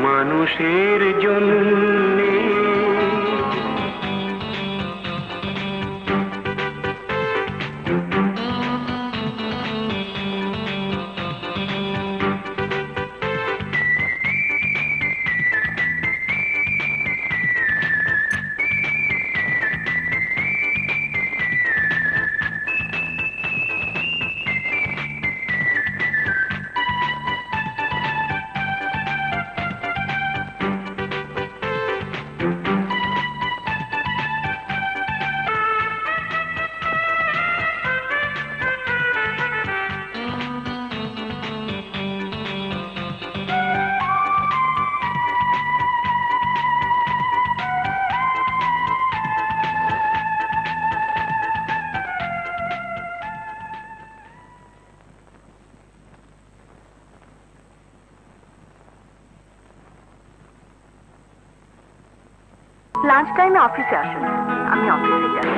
মানুষের জন্যে। লাঞ্চ টাইমে অফিসে আসুন, আমি অফিসে যাই।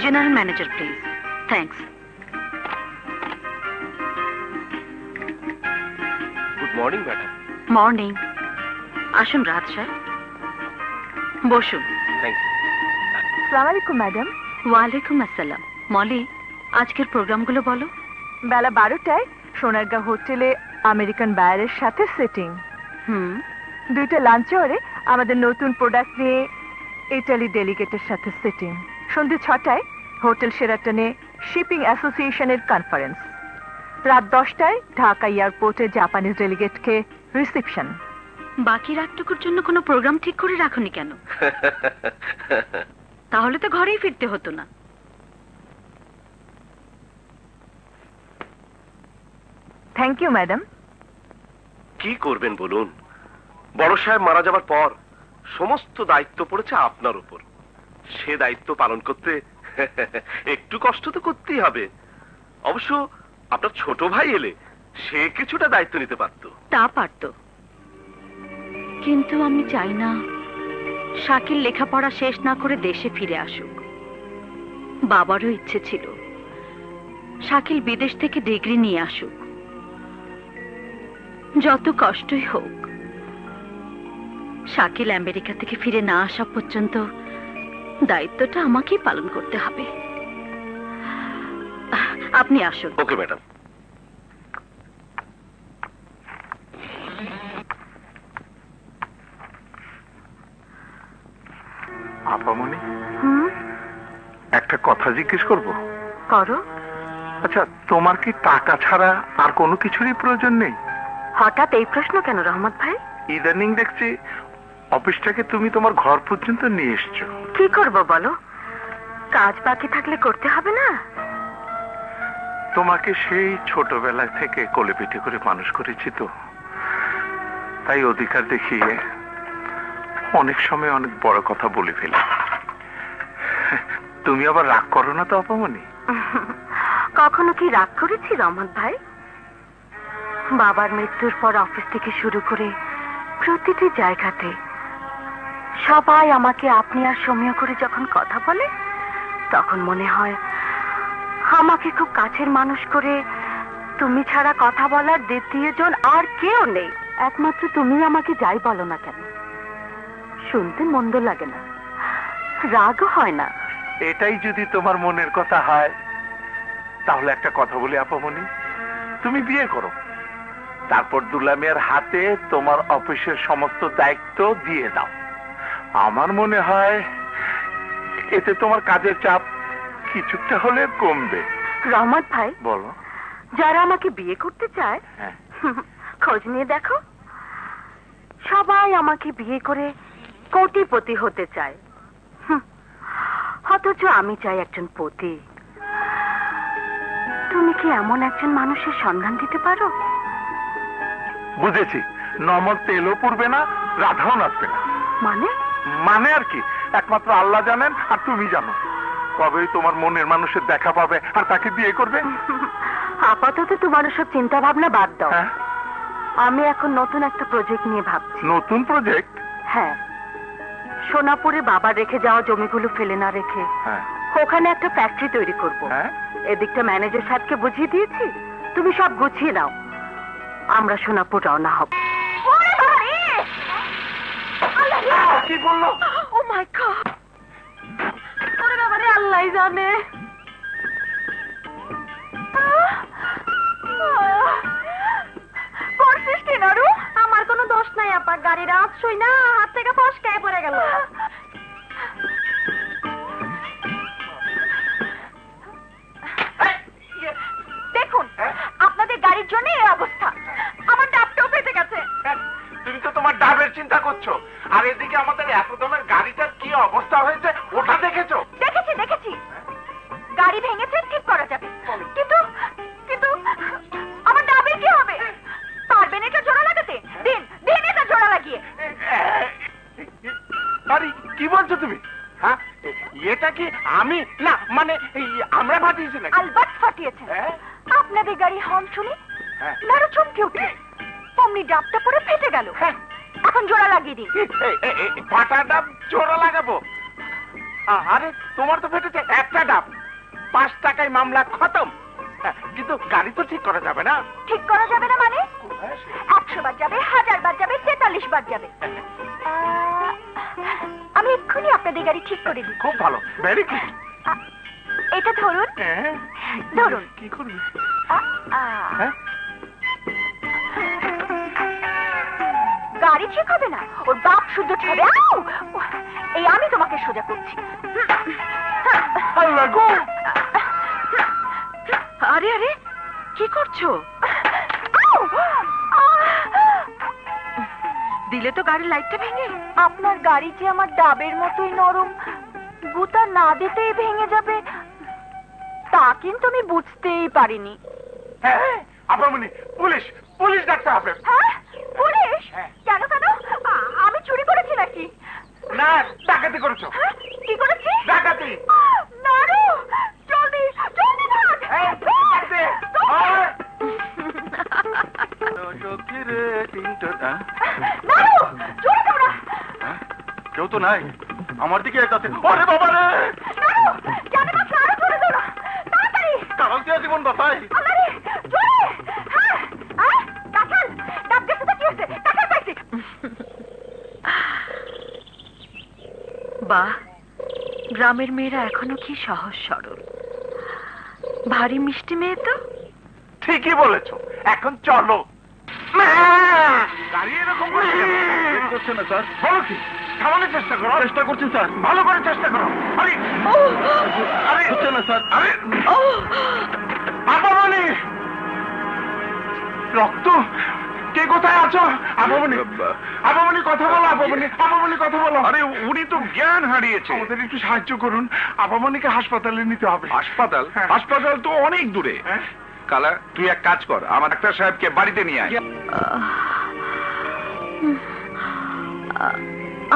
General manager please. Thanks. Good morning madam. Morning. আসুন রাত স্যার, বসুন। Thank you. আসসালামু আলাইকুম ম্যাডাম। ওয়ালাইকুম আসসালাম। মলি, আজকের প্রোগ্রামগুলো বলো। বেলা 12টায় সোনারগাঁ হোটেলে আমেরিকান বায়ারের সাথে সেটিং। হুম। 2টা লাঞ্চ আওয়ারে আমাদের নতুন প্রোডাক্ট নিয়ে ইটালি ডেলিগেটের সাথে সেটিং। সন্ধ্যে 6টায় হোটেল শেরাটনে শিপিং অ্যাসোসিয়েশনের কনফারেন্স। রাত 10টায় ঢাকা এয়ারপোর্টে জাপানিজ ডেলিগেটকে রিসেপশন। বাকি রাতটুকুর জন্য কোনো প্রোগ্রাম ঠিক করে রাখোনি কেন? তাহলে তো ঘরেই ফিরতে হতো না। Thank you madam. কি করবেন বলুন, বড় সাহেব মারা যাবার পর সমস্ত দায়িত্ব পড়েছে আপনার উপর। সে দায়িত্ব পালন করতে একটু কষ্ট তো করতেই হবে। অবশ্য আপনার ছোট ভাই এলে সে কিছুটা দায়িত্ব নিতে পারতো। তা পারতো, কিন্তু আমি চাই না শাকিল লেখাপড়া শেষ না করে দেশে ফিরে আসুক। বাবারও ইচ্ছে ছিল শাকিল বিদেশ থেকে ডিগ্রি নিয়ে আসুক। যত কষ্টই হোক, শাকিল আমেরিকা থেকে ফিরে না আসা পর্যন্ত দায়িত্বটা আমাকেই পালন করতে হবে। আপনি আসুন। Okay madam. আপামনি, হুম, একটা কথা জিজ্ঞেস করব? করো। আচ্ছা, তোমার কি টাকা ছাড়া আর কোনো কিছুরই প্রয়োজন নেই? হঠাৎ এই প্রশ্ন কেন রহমত ভাই? ইদানিং দেখছি অফিসটাকে তুমি তোমার ঘর পর্যন্ত নিয়ে এসছো। কি করব বলো, কাজ বাকি থাকলে করতে হবে না? তোমাকে সেই ছোটবেলা থেকে কোলে পিঠে করে মানুষ করেছি, তো তাই অধিকার দেখিয়ে অনেক সময় অনেক বড় কথা বলে ফেলি। তুমি আবার রাগ করো না তো আপামনি? কখনো কি রাগ করেছি রহমত ভাই? বাবার মৃত্যুর পর অফিস থেকে শুরু করে প্রতিটি জায়গাতে সবাই আমাকে আপনি আর সমীহ করে যখন কথা বলে, তখন মনে হয় আমাকে খুব কাছের মানুষ করে তুমি ছাড়া কথা বলার দ্বিতীয় জন আর কেউ নেই। একমাত্র তুমি আমাকে যাই বলো না কেন, শুনতে মন্দ লাগে না, রাগও হয় না। এটাই যদি তোমার মনের কথা হয়, তাহলে একটা কথা বলি আপামনি, তুমি বিয়ে করো, তারপর দুলা মিয়ার হাতে তোমার অফিসের সমস্ত দায়িত্ব দিয়ে দাও। আমার মনে হয় এতে তোমার কাজের চাপ কিছুটা হলে কমবে। রহমত ভাই, বলো। যারা আমাকে বিয়ে করতে চায়, হ্যাঁ, খোঁজ নিয়ে দেখো, সবাই আমাকে বিয়ে করে কোটিপতি হতে চায়, অথচ আমি চাই একজন পতি। তুমি কি এমন একজন মানুষের সন্ধান দিতে পারো? বুঝেছি। নমক তেলও পুড়বে না, রাধাও নাচবে না। মানে? মানে আর কি, একমাত্র আল্লাহ জানেন আর তুমি জানো। কবেই তোমার মনের মানুষের দেখা পাবে আর তাকে বিয়ে করবে। আপাতত তোমার সব চিন্তা ভাবনা বাদ দাও। হ্যাঁ, আমি এখন নতুন একটা প্রজেক্ট নিয়ে ভাবছি। নতুন প্রজেক্ট? হ্যাঁ, সোনাপুরে বাবার রেখে যাওয়া জমিগুলো ফেলে না রেখে হ্যাঁ ওখানে একটা ফ্যাক্টরি তৈরি করব। হ্যাঁ। এদিকটা ম্যানেজার সাহেবকে বুঝিয়ে দিয়েছি, তুমি সব গুছিয়ে নাও, আমরা সোনাপুর রওনা হব। কি বললো? ও মাই গড, ওরে বাবা রে, আল্লাহই জানে। করছিস কি নারু? আমার কোনো দোষ নাই আপা, গাড়ির আওয়াজ শুই না হাত থেকে ফসকায় পড়ে গেল। দেখুন, আপনাদের গাড়ির জন্য এই অবস্থা, আমার ডাবটাও ফেটে গেছে। তুমি তো তোমার ডাবের চিন্তা করছো, আর এদিকে আমাদের এত দামের গাড়িটার কি অবস্থা হয়েছে ওটা দেখেছো? দেখেছি দেখেছি, গাড়ি ভেঙেছে, ঠিক করা যাবে, কিন্তু কিন্তু আমার ডাবের কি হবে? পারবেন এটা জোড়া লাগাতে? দিন দিন এটা জোড়া লাগিয়ে। আরে কি বলছো তুমি? হ্যাঁ, এটা কি আমি না মানে আমরা ফাটিয়েছি নাকি? আলবাত ফাটিয়েছেন। হ্যাঁ? আপনাদের গাড়ি হর্ন শুনি হ্যাঁ। নারু চমকে উঠে, অমনি ডাবটা পরে ফেটে গেল। হ্যাঁ। এখন জোড়া লাগিয়ে দিন। ফাটা ডাব জোড়া লাগাবো? আরে তোমার তো ফেটেছে একটা ডাব, 5 টাকায় মামলা খতম। হ্যাঁ, কিন্তু গাড়ি তো ঠিক করা যাবে না। ঠিক করা যাবে না মানে? 100 বার যাবে, 1000 বার যাবে, 43 বার যাবে। আমি এক্ষুনি আপনাদের গাড়ি ঠিক করে দিই। খুব ভালো, ভেরি গুড। এটা ধরুন, ধরুন। কি করবি? আ। গাড়ি ঠিক হবে না, ওর বাপ শুদ্ধ ঠিক হবে। আউ! এই আমি তোমাকে সোজা করছি। আল্লাহ গো! আরে আরে, কি করছো? আউ! দিলে তো গাড়ির লাইটটা ভেঙে। আপনার গাড়ি যে আমার ডাবের মতোই নরম, গুতা না দিতেই ভেঙে যাবে তা কিন্তু আমি বুঝতেই পারিনি। হ্যাঁ, আপামনি, পুলিশ পুলিশ ডাকতে হবে। হ্যাঁ, পুলিশ? হ্যাঁ। কেন কেন? আমি চুরি করেছি নাকি? না, ডাকাতি করেছো। হ্যাঁ, কি করেছি? ডাকাতি। নারু, জলদি জলদি ভাগ। এই, ডাকতে। ওই! নারু, জোরে দৌড়া। কেউ তো নাই, আমার দিকে একাতে। ওরে বাবা রে! নারু, জানে বাচ্চা, আরো জোরে দৌড়া, তাড়াতাড়ি। কারণ দিয়ে জীবন বাঁচাই। আল্লাহরে, জোরে। হ্যাঁ, কাঁঠাল, ডাব গেছে তো কি হয়েছে? কাঁঠাল পাইছি। বাহ, গ্রামের মেয়েরা এখনো কি সহজ সরল, ভারী মিষ্টি মেয়ে তো। ঠিকই বলেছো, এখন চলো। গাড়ি এরকম করছে কেন? করছে না স্যার। বলো কি? থামানোর চেষ্টা করো। চেষ্টা করছি স্যার। ভালো করে চেষ্টা করো। আরে আরে হচ্ছে না স্যার। আরে আপামনি, রক্ত, কে কোথায় আছো? আপামনি, আপামনি কথা বলো। আপামনি, আপামনি কথা বলো। আরে উনি তো জ্ঞান হারিয়েছে। আমাদের একটু সাহায্য করুন, আপামনিকে হাসপাতালে নিতে হবে। হাসপাতাল? হ্যাঁ। হাসপাতাল তো অনেক দূরে। হ্যাঁ? কালা, তুই এক কাজ কর, আমার ডাক্তার সাহেবকে বাড়িতে নিয়ে আয়।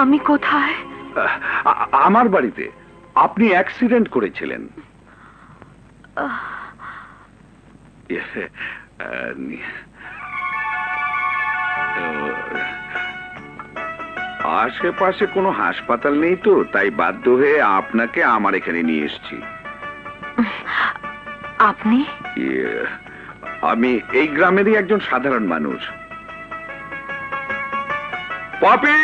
আমি কোথায়? আমার বাড়িতে। আপনি অ্যাক্সিডেন্ট করেছিলেন। আশেপাশে কোনো হাসপাতাল নেই তো, তাই বাধ্য হয়ে আপনাকে আমার এখানে নিয়ে এসেছি। আপনি? আমি এই গ্রামেরই একজন সাধারণ মানুষ। পপি,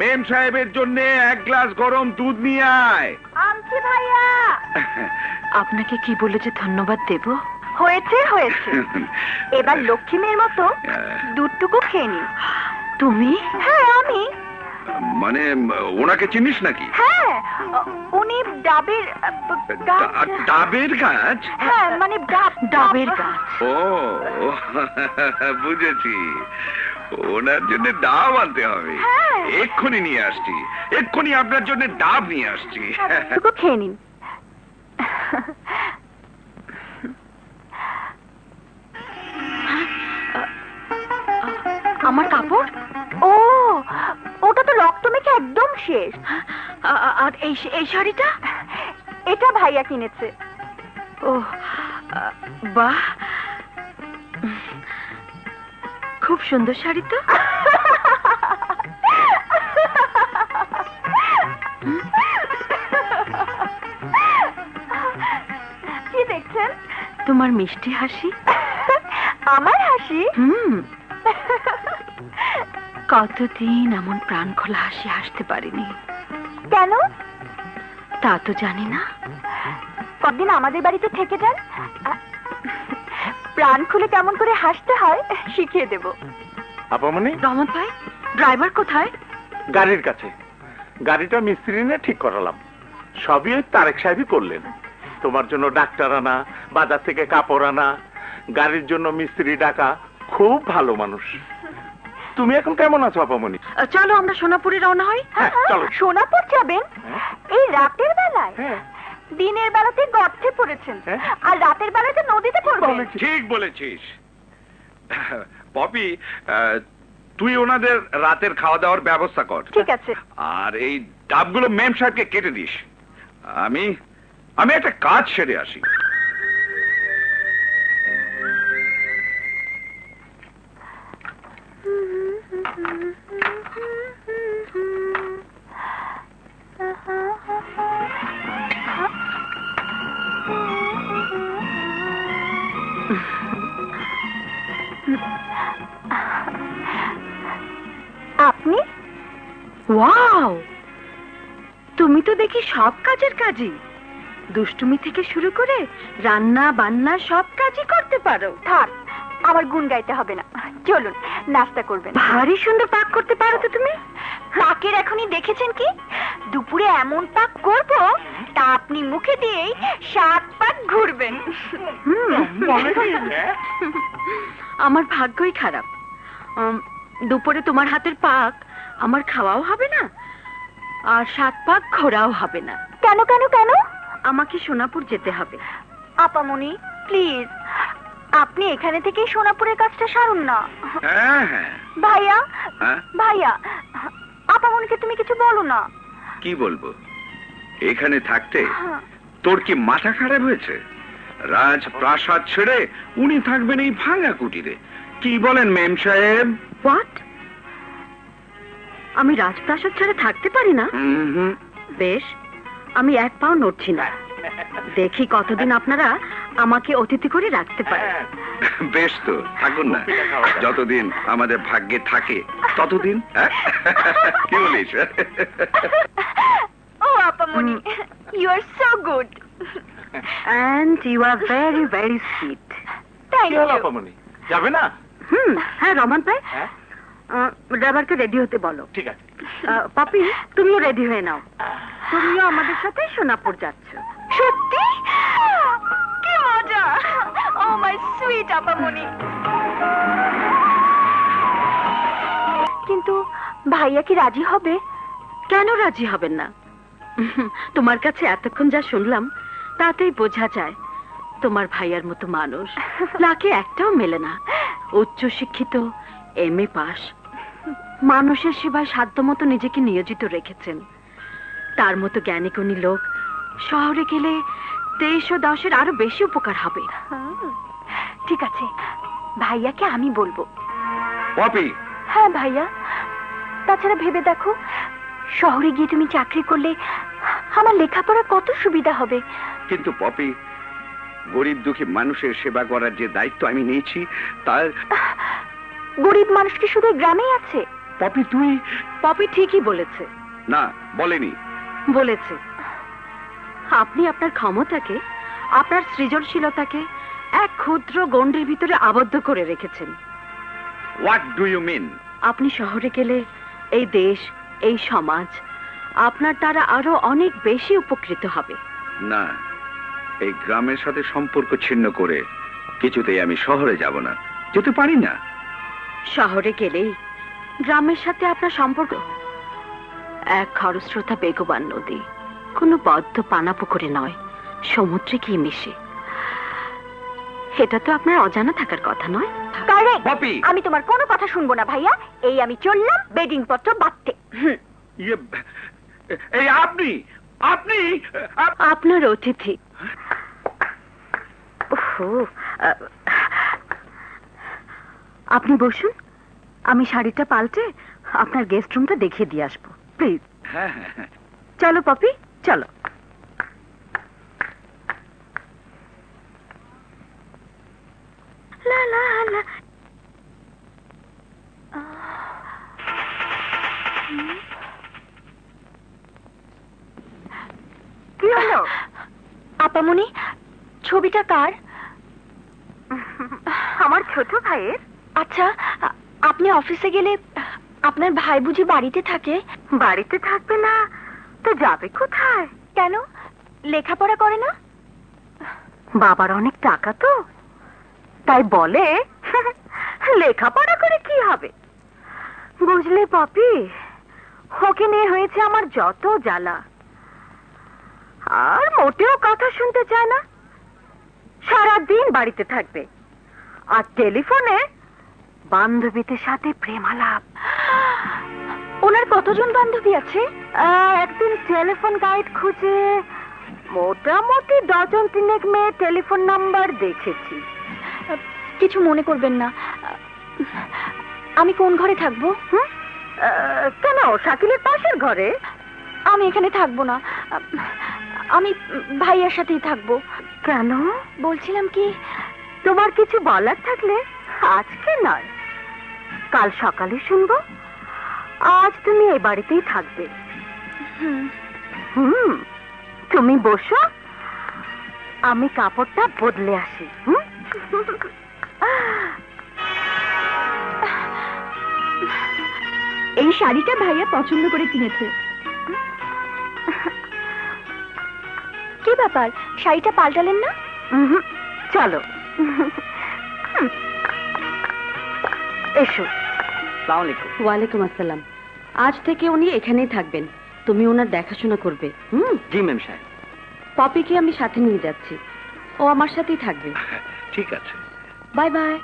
মেম সাহেবের জন্য 1 গ্লাস গরম দুধ নিয়ে আয়। আনছি ভাইয়া। আপনাকে কি বলে যে ধন্যবাদ দেব? হয়েছে হয়েছে, এবার লক্ষ্মী মেয়ের মতো দুধটুকু খেয়ে নিন। তুমি? হ্যাঁ, আমি। মানে ওনাকে চিনিস নাকি? হ্যাঁ, উনি ডাবের গাছ। ডাবের গাছ? হ্যাঁ, মানে ডাবের গাছ। ও বুঝেছি, ওনার জন্য ডাব আনতে হবে। হ্যাঁ। এক্ষুনি নিয়ে আসছি, এক্ষুনি আপনার জন্য ডাব নিয়ে আসছি। দুধটুকু খেয়ে নিন। আমার কাপড়? ও, ওটা তো রক্ত মেখে একদম শেষ। আর এই শাড়িটা? এটা ভাইয়া কিনেছে। ও, বাহ, খুব খুব সুন্দর শাড়ি তো। কি দেখছেন? তোমার মিষ্টি হাসি। আমার হাসি? কতদিন এমন প্রাণ খোলা হাসি হাসতে পারিনি। কেন? তা তো জানি না। কতদিন আমাদের বাড়িতে থেকে যান, প্রাণ খুলে কেমন করে হাসতে হয় শিখিয়ে দেব। আপামনি, রহমত ভাই, ড্রাইভার কোথায়? গাড়ির কাছে। গাড়িটা মিস্ত্রি নিয়ে ঠিক করালাম। সবই ওই তারেক সাহেবই করলেন। তোমার জন্য ডাক্তার আনা, বাজার থেকে কাপড় আনা, গাড়ির জন্য মিস্ত্রি ডাকা। খুব ভালো মানুষ। তুমি এখন কেমন আছো আপামনি? চলো আমরা সোনাপুরে রওনা হই। হ্যাঁ, চলো। সোনাপুর যাবেন? এই রাতের বেলায়? হ্যাঁ। দিনের বেলাতে গর্তে পড়েছেন, হ্যাঁ। আর রাতের বেলাতে নদীতে পড়বেন। ঠিক বলেছিস পপি। তুই ওনাদের রাতের খাওয়া দাওয়ার ব্যবস্থা কর। ঠিক আছে। আর এই ডাবগুলো মেম সাহেবকে কেটে দিস। আমি আমি একটা কাজ সেরে আসি। আপনি? ওয়াও, তুমি তো দেখি সব কাজের কাজই। দুষ্টুমি থেকে শুরু করে রান্না বান্না সব কাজই করতে পারো। থাক, আমার গুণ গাইতে হবে না। চলুন নাস্তা করবেন। ভারী সুন্দর পাক করতে পারো তো তুমি। পাকের এখনই দেখেছেন কি? দুপুরে এমন পাক করব তা আপনি মুখে দিয়েই 7 পাক ঘুরবেন। আমার ভাগ্যই খারাপ। দুপুরে তোমার হাতের পাক আমার খাওয়াও হবে না, আর 7 পাক ঘোরাও হবে না। কেন কেন কেন? আমাকে সোনাপুর যেতে হবে। আপামনি প্লিজ, আপনি এখানে থেকে সোনাপুরের কাজটা সারুন না। হ্যাঁ হ্যাঁ। ভাইয়া, হ্যাঁ? ভাইয়া, আপামনিকে তুমি কিছু বলো না। কি বলবো? এখানে থাকতে তোর কি মাথা খারাপ হয়েছে? রাজ প্রাসাদ ছেড়ে উনি থাকবেন এই ভাঙা কুটিরে। কি বলেন মেম সাহেব? হোয়াট? আমি রাজপ্রাসাদ ছেড়ে থাকতে পারি না? বেশ, আমি 1 পাও নড়ছি না। দেখি কতদিন আপনারা আমাকে অতিথি করে রাখতে পারেন। বেশ তো, থাকুন না। যতদিন আমাদের ভাগ্যে থাকে ততদিন। হ্যাঁ? কি বলিস? ও আপামনি, you are so good. And you are very very sweet. Thank কি হলো ইউ। আপামনি, যাবে না? হ্যাঁ রহমান ভাই, হ্যাঁ, ড্রাইভারকে রেডি হতে বলো। ঠিক আছে। পাপি, তুমিও রেডি হয়ে নাও। তুমিও আমাদের সাথে সোনাপুর যাচ্ছ। সত্যি? কি মজা! ও মাই সুইট আপামনি। কিন্তু ভাইয়া কি রাজি হবে? কেন রাজি হবেন না? তোমার কাছে এতক্ষণ যা শুনলাম তাতেই বোঝা যায় তোমার ভাইয়ার মতো মানুষ লাকে একটাও মেলে না। উচ্চ শিক্ষিত, MA পাস, মানুষের সেবায় সাধ্যমতো নিজেকে নিয়োজিত রেখেছেন। তার মতো জ্ঞানীগুণী লোক শহরে গেলে দেশ ও দশের আরো বেশি উপকার হবে। ঠিক আছে, ভাইয়াকে আমি বলবো। পপি, হ্যাঁ ভাইয়া, তাছাড়া ভেবে দেখো, শহরে গিয়ে তুমি চাকরি করলে আমার লেখাপড়া কত সুবিধা হবে। কিন্তু পপি, গরিব দুঃখী মানুষের সেবা করার যে দায়িত্ব আমি নিয়েছি তার। গরিব মানুষ কি শুধু গ্রামেই আছে? পপি তুই। পপি ঠিকই বলেছে। না, বলেনি। বলেছে। আপনি আপনার ক্ষমতাকে, আপনার সৃজনশীলতাকে এক ক্ষুদ্র গণ্ডির ভিতরে আবদ্ধ করে রেখেছেন। What do you mean? আপনি শহরে গেলে এই দেশ, এই সমাজ আপনার দ্বারা আরো অনেক বেশি উপকৃত হবে। না, এই গ্রামের সাথে সম্পর্ক ছিন্ন করে কিছুতেই আমি শহরে যাব না, যেতে পারি না। শহরে গেলেই গ্রামের সাথে আপনার সম্পর্ক এক খরস্রোতা বেগবান নদী, কোনো বদ্ধ পানা পুকুরে নয়, সমুদ্রে গিয়ে মিশে। এটা তো আপনার অজানা থাকার কথা নয়। কারেক্ট। পপি, আমি তোমার কোনো কথা শুনবো না ভাইয়া। এই আমি চললাম বেডিং পত্র বাঁধতে। এই আপনি আপনি আপনার অতিথি। ওহো, আপনি বসুন, আমি শাড়িটা পাল্টে আপনার গেস্ট রুমটা দেখিয়ে দিয়ে আসবো, প্লিজ। হ্যাঁ হ্যাঁ হ্যাঁ। চলো পপি, চলো। লা লা লা। কি হলো? আপামনি, ছবিটা কার? আমার ছোট ভাইয়ের। আচ্ছা, আপনি অফিসে গেলে আপনার ভাই বুঝি বাড়িতে থাকে? বাড়িতে থাকবে না তো যাবে কোথায়? কেন, লেখাপড়া করে না? বাবার অনেক টাকা তো, তাই বলে লেখাপড়া করে কি হবে। বুঝলে পপি, ওকে নিয়ে হয়েছে আমার যত জ্বালা। আর মোটেও কথা শুনতে চায় না, সারাদিন বাড়িতে থাকবে আর টেলিফোনে বান্ধবীদের সাথে প্রেমালাপ। ওনার কতজন বান্ধবী আছে? একদিন টেলিফোন গাইড খুঁজে মোটামুটি ডজন তিনেক মেয়ে টেলিফোন নাম্বার দেখেছি। কিছু মনে করবেন না, আমি কোন ঘরে থাকবো? কেন, শাকিলের পাশের ঘরে? আমি এখানে থাকবো না, আমি ভাইয়ার সাথেই থাকবো। কেন? বলছিলাম কি, তোমার কিছু বলার থাকলে আজকে নয়, কাল সকালে শুনবো। আজ তুমি এই বাড়িতেই থাকবে। তুমি বসো, আমি কাপড়টা বদলে আসি। এই শাড়িটা ভাইয়া পছন্দ করে কিনেছে। কি ব্যাপার, শাড়িটা পাল্টালেন না? চলো এসো। ওয়ালাইকুম আসসালাম। আজ থেকে উনি এখানেই থাকবেন, তুমি ওনার দেখাশোনা করবে। জি ম্যাম সাহেব। পপিকে আমি সাথে নিয়ে যাচ্ছি, ও আমার সাথেই থাকবে। ঠিক আছে। Bye bye.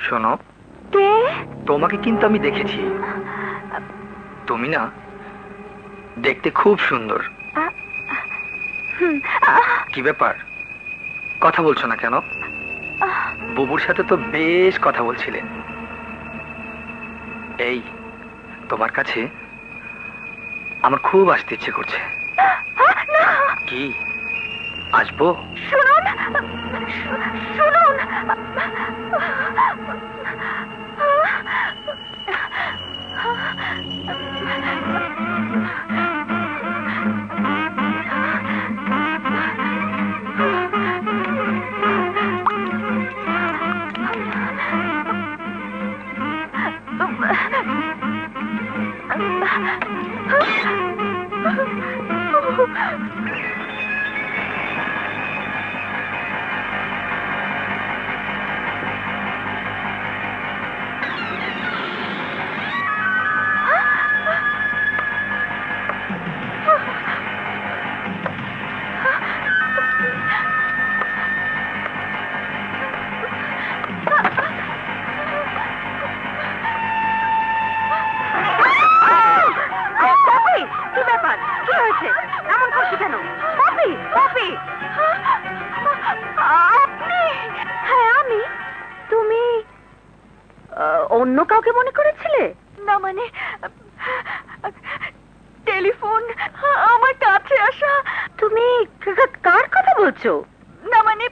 শোনো, কে? তোমাকে কিন্তু আমি দেখেছি। তুমি না দেখতে খুব সুন্দর। কি ব্যাপার, কথা বলছো না কেন? বুবুর সাথে তো বেশ কথা বলছিলে। এই তোমার কাছে আমার খুব আসতে ইচ্ছে করছে। কি আসবো? শুনুন, শুনুন। কি ব্যাপার, কি হয়েছে? এমন করছি কেন? পপি, পপি, আপনি? হ্যাঁ আমি। তুমি অন্য কাউকে মনে করেছিলে? না মানে, টেলিফোন আমার কাছে আসা। তুমি কার কথা বলছো? না মানে,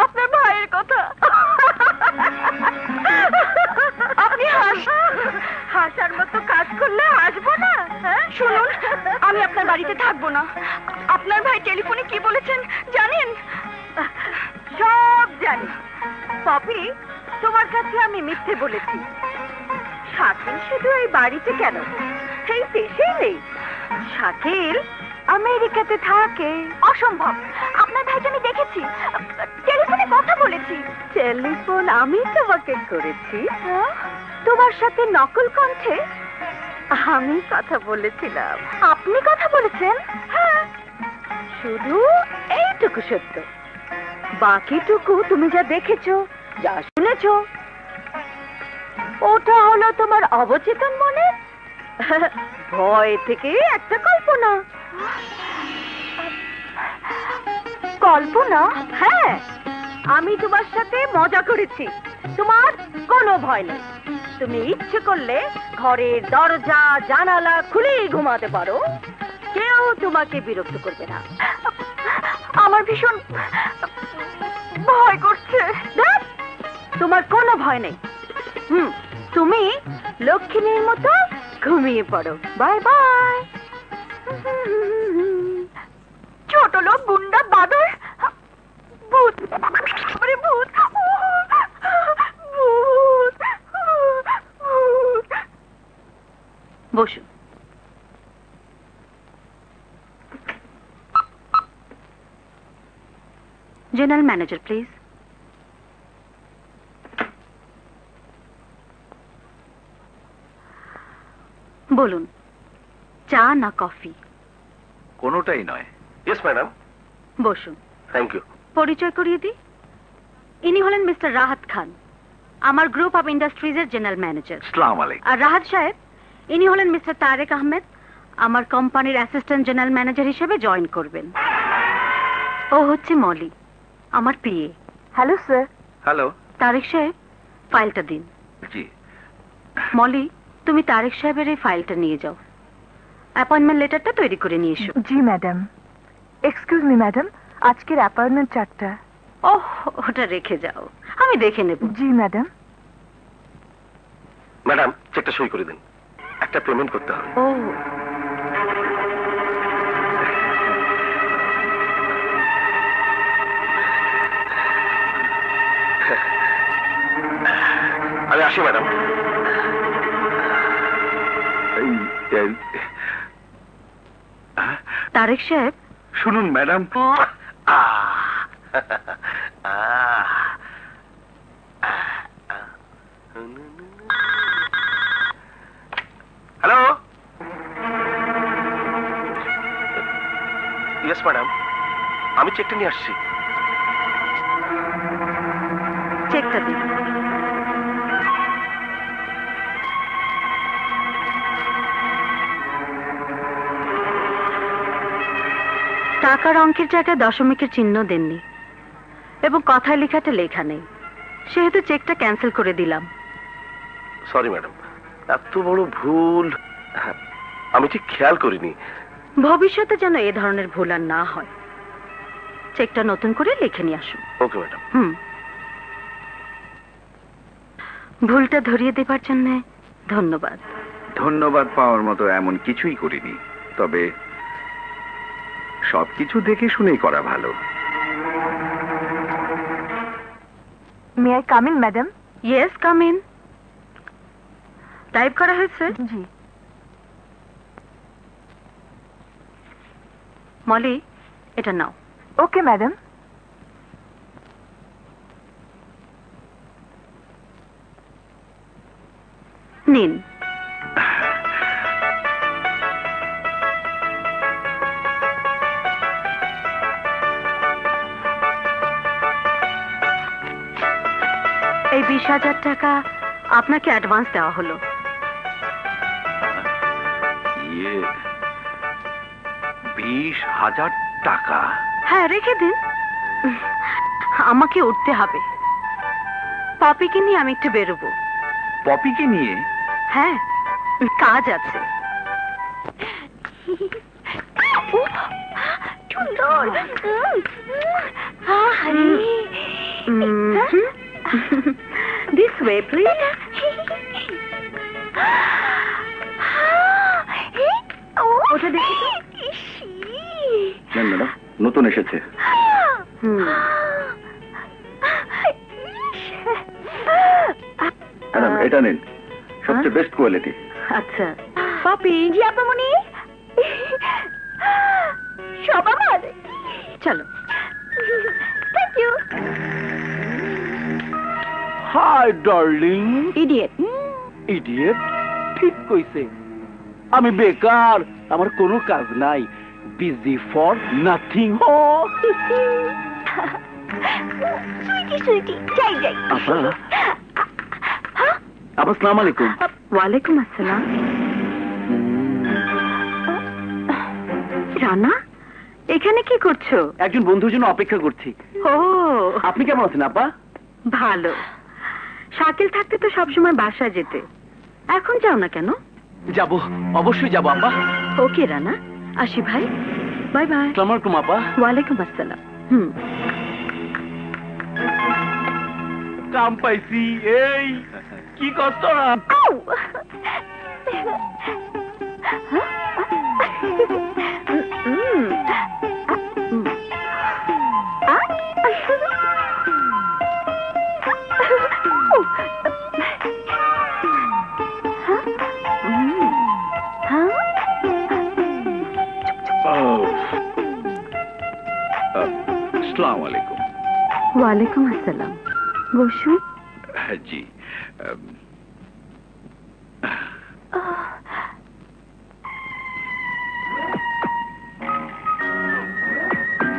আপনার ভাইয়ের কথা। আপনি হাসার মতো কাজ করলে হাসবো না? শুনুন, আমি আপনার বাড়িতে থাকবো না। আপনার ভাই টেলিফোনে কি বলেছেন জানেন? সব জানি। পপি, তোমার কাছে আমি মিথ্যে বলেছি। শাকিল শুধু এই বাড়িতে কেন, সেই দেশেই নেই। শাকিল আমেরিকাতে থাকে। অসম্ভব, আপনার ভাইকে আমি দেখেছি, টেলিফোনে কথা বলেছি। টেলিফোন আমি তোমাকে করেছি, তোমার সাথে নকল কণ্ঠে আমি কথা বলেছিলাম। আপনি কথা বলেছেন? হ্যাঁ, শুধু এইটুকু সত্য, বাকিটুকু তুমি যা দেখেছো, যা শুনেছো, ওটা হলো তোমার অবচেতন মনে ভয় থেকে একটা কল্পনা। কল্পনা? হ্যাঁ, আমি তোমার সাথে মজা করেছি। তোমার কোনো ভয় নেই। তুমি ইচ্ছে করলে ঘরের দরজা জানালা খুলেই ঘুমাতে পারো, কেউ তোমাকে বিরক্ত করবে না। আমার ভীষণ ভয় করছে। ধ্যাৎ, তোমার কোনো ভয় নেই। তুমি লক্ষ্মীর মতো ঘুমিয়ে পড়ো। Bye bye. ছোট লোক, গুন্ডা, বাদর, ভূত, আরে ভূত, ভূত, ভূত। বসুন। General manager please. বলুন, চা না কফি? কোনোটাই নয়। Yes madam. বসুন। Thank you. পরিচয় করিয়ে দিই, ইনি হলেন মিস্টার রাহাত খান, আমার গ্রুপ অফ ইন্ডাস্ট্রিজের জেনারেল ম্যানেজার। আসসালামু আলাইকুম। আর রাহাত সাহেব, ইনি হলেন মিস্টার তারেক আহমেদ, আমার কোম্পানির অ্যাসিস্ট্যান্ট জেনারেল ম্যানেজার হিসেবে জয়েন করবেন। ও হচ্ছে মলি, আমার PA. Hello sir. Hello. Tarek সাহেব, ফাইলটা দিন। জি। মলি, তুমি তারেক সাহেবের এই ফাইলটা নিয়ে যাও। অ্যাপয়েন্টমেন্ট লেটারটা তৈরি করে নিয়ে এসো। জি ম্যাডাম। এক্সকিউজ মি ম্যাডাম, আজকের অ্যাপয়েন্টমেন্ট চার্টটা। ওহ, ওটা রেখে যাও, আমি দেখে নেব। জি ম্যাডাম। ম্যাডাম, চেকটা সই করে দিন, একটা পেমেন্ট করতে হবে। ও, আমি আসি ম্যাডাম। তারেক সাহেব, শুনুন ম্যাডাম, হ্যালো। ইয়েস ম্যাডাম, আমি চেকটা নিয়ে আসছি। চেকটা দিন। টাকার অঙ্কের জায়গায় দশমিকের চিহ্ন দেননি এবং কথায় লেখাটা লেখা নেই, সেহেতু চেকটা ক্যান্সেল করে দিলাম। সরি ম্যাডাম, এত বড় ভুল আমি ঠিক খেয়াল করিনি। ভবিষ্যতে যেন এ ধরনের ভুল আর না হয়। চেকটা নতুন করে লিখে নিয়ে আসুন। Okay madam. ভুলটা ধরিয়ে দেবার জন্য ধন্যবাদ। ধন্যবাদ পাওয়ার মতো এমন কিছুই করিনি, তবে সবকিছু দেখে শুনেই করা ভালো। May I come in madam? Yes, come in. Type করা হয়েছে? জি। মলি, এটা নাও। Okay madam. নিন। এই 20,000 টাকা আপনাকে অ্যাডভান্স দেওয়া হলো। ইয়ে, 20,000 টাকা? হ্যাঁ, রেখে দিন। আমাকে উঠতে হবে। পপিকে নিয়ে আমি একটু বেরোবো। পপিকে নিয়ে? হ্যাঁ, কাজ আছে। This way, please. ওটা দেখি তো। ম্যাডাম, নতুন এসেছে। ম্যাডাম, এটা নিন, সবচেয়ে বেস্ট কোয়ালিটি। আচ্ছা, পপি। জি আপামনি, সব আমার। চলো। থ্যাংক ইউ। Hi darling. ইডিয়েট। ইডিয়েট ঠিক কইছে। আমি বেকার, আমার কোনো কাজ নাই। busy for nothing. Sweety Sweety যাই যাই আপা আপা আসসালামু আলাইকুম। ওয়ালাইকুম আসসালাম। রানা, এখানে কি করছো? একজন বন্ধুর জন্য অপেক্ষা করছি। ও, আপনি কেমন আছেন আপা? ভালো। শাকিল থাকতে তো সবসময় বাসায় যেতে, এখন যাও না কেন? যাব, অবশ্যই যাব আপা। ওকে রানা, আসি ভাই, বাই বাই। আসসালামু আলাইকুম আপা। ওয়ালাইকুম আসসালাম। কাম পাইছি। এই কি কষ্ট না। আসসালামু আলাইকুম। ওয়ালাইকুম আসসালাম, বসুন। জি,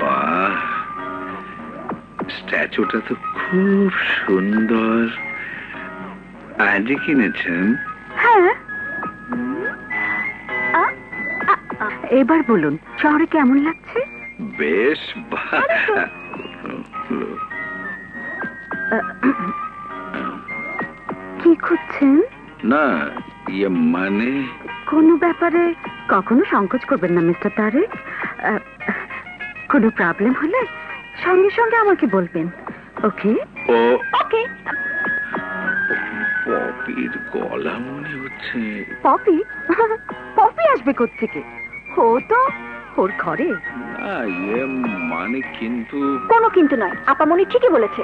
বাহ, স্ট্যাচুটা তো খুব সুন্দর। আজই কিনেছেন? হ্যাঁ। এবার বলুন, শহরে কেমন লাগছে? বেশ। কি খুঁজছেন? না, ইয়ে মানে কোনো ব্যাপারে কখনো সংকোচ করবেন না মিস্টার তারেক। কোনো প্রবলেম হলে সঙ্গে সঙ্গে আমাকে বলবেন। ওকে ও ওকে। পপির গলা মনে হচ্ছে। পপি? পপি আসবে কোত্থেকে? ও তো ওর ঘরে। না, ইয়ে মানে কিন্তু কোনো কিন্তু নয়, আপামনি ঠিকই বলেছে।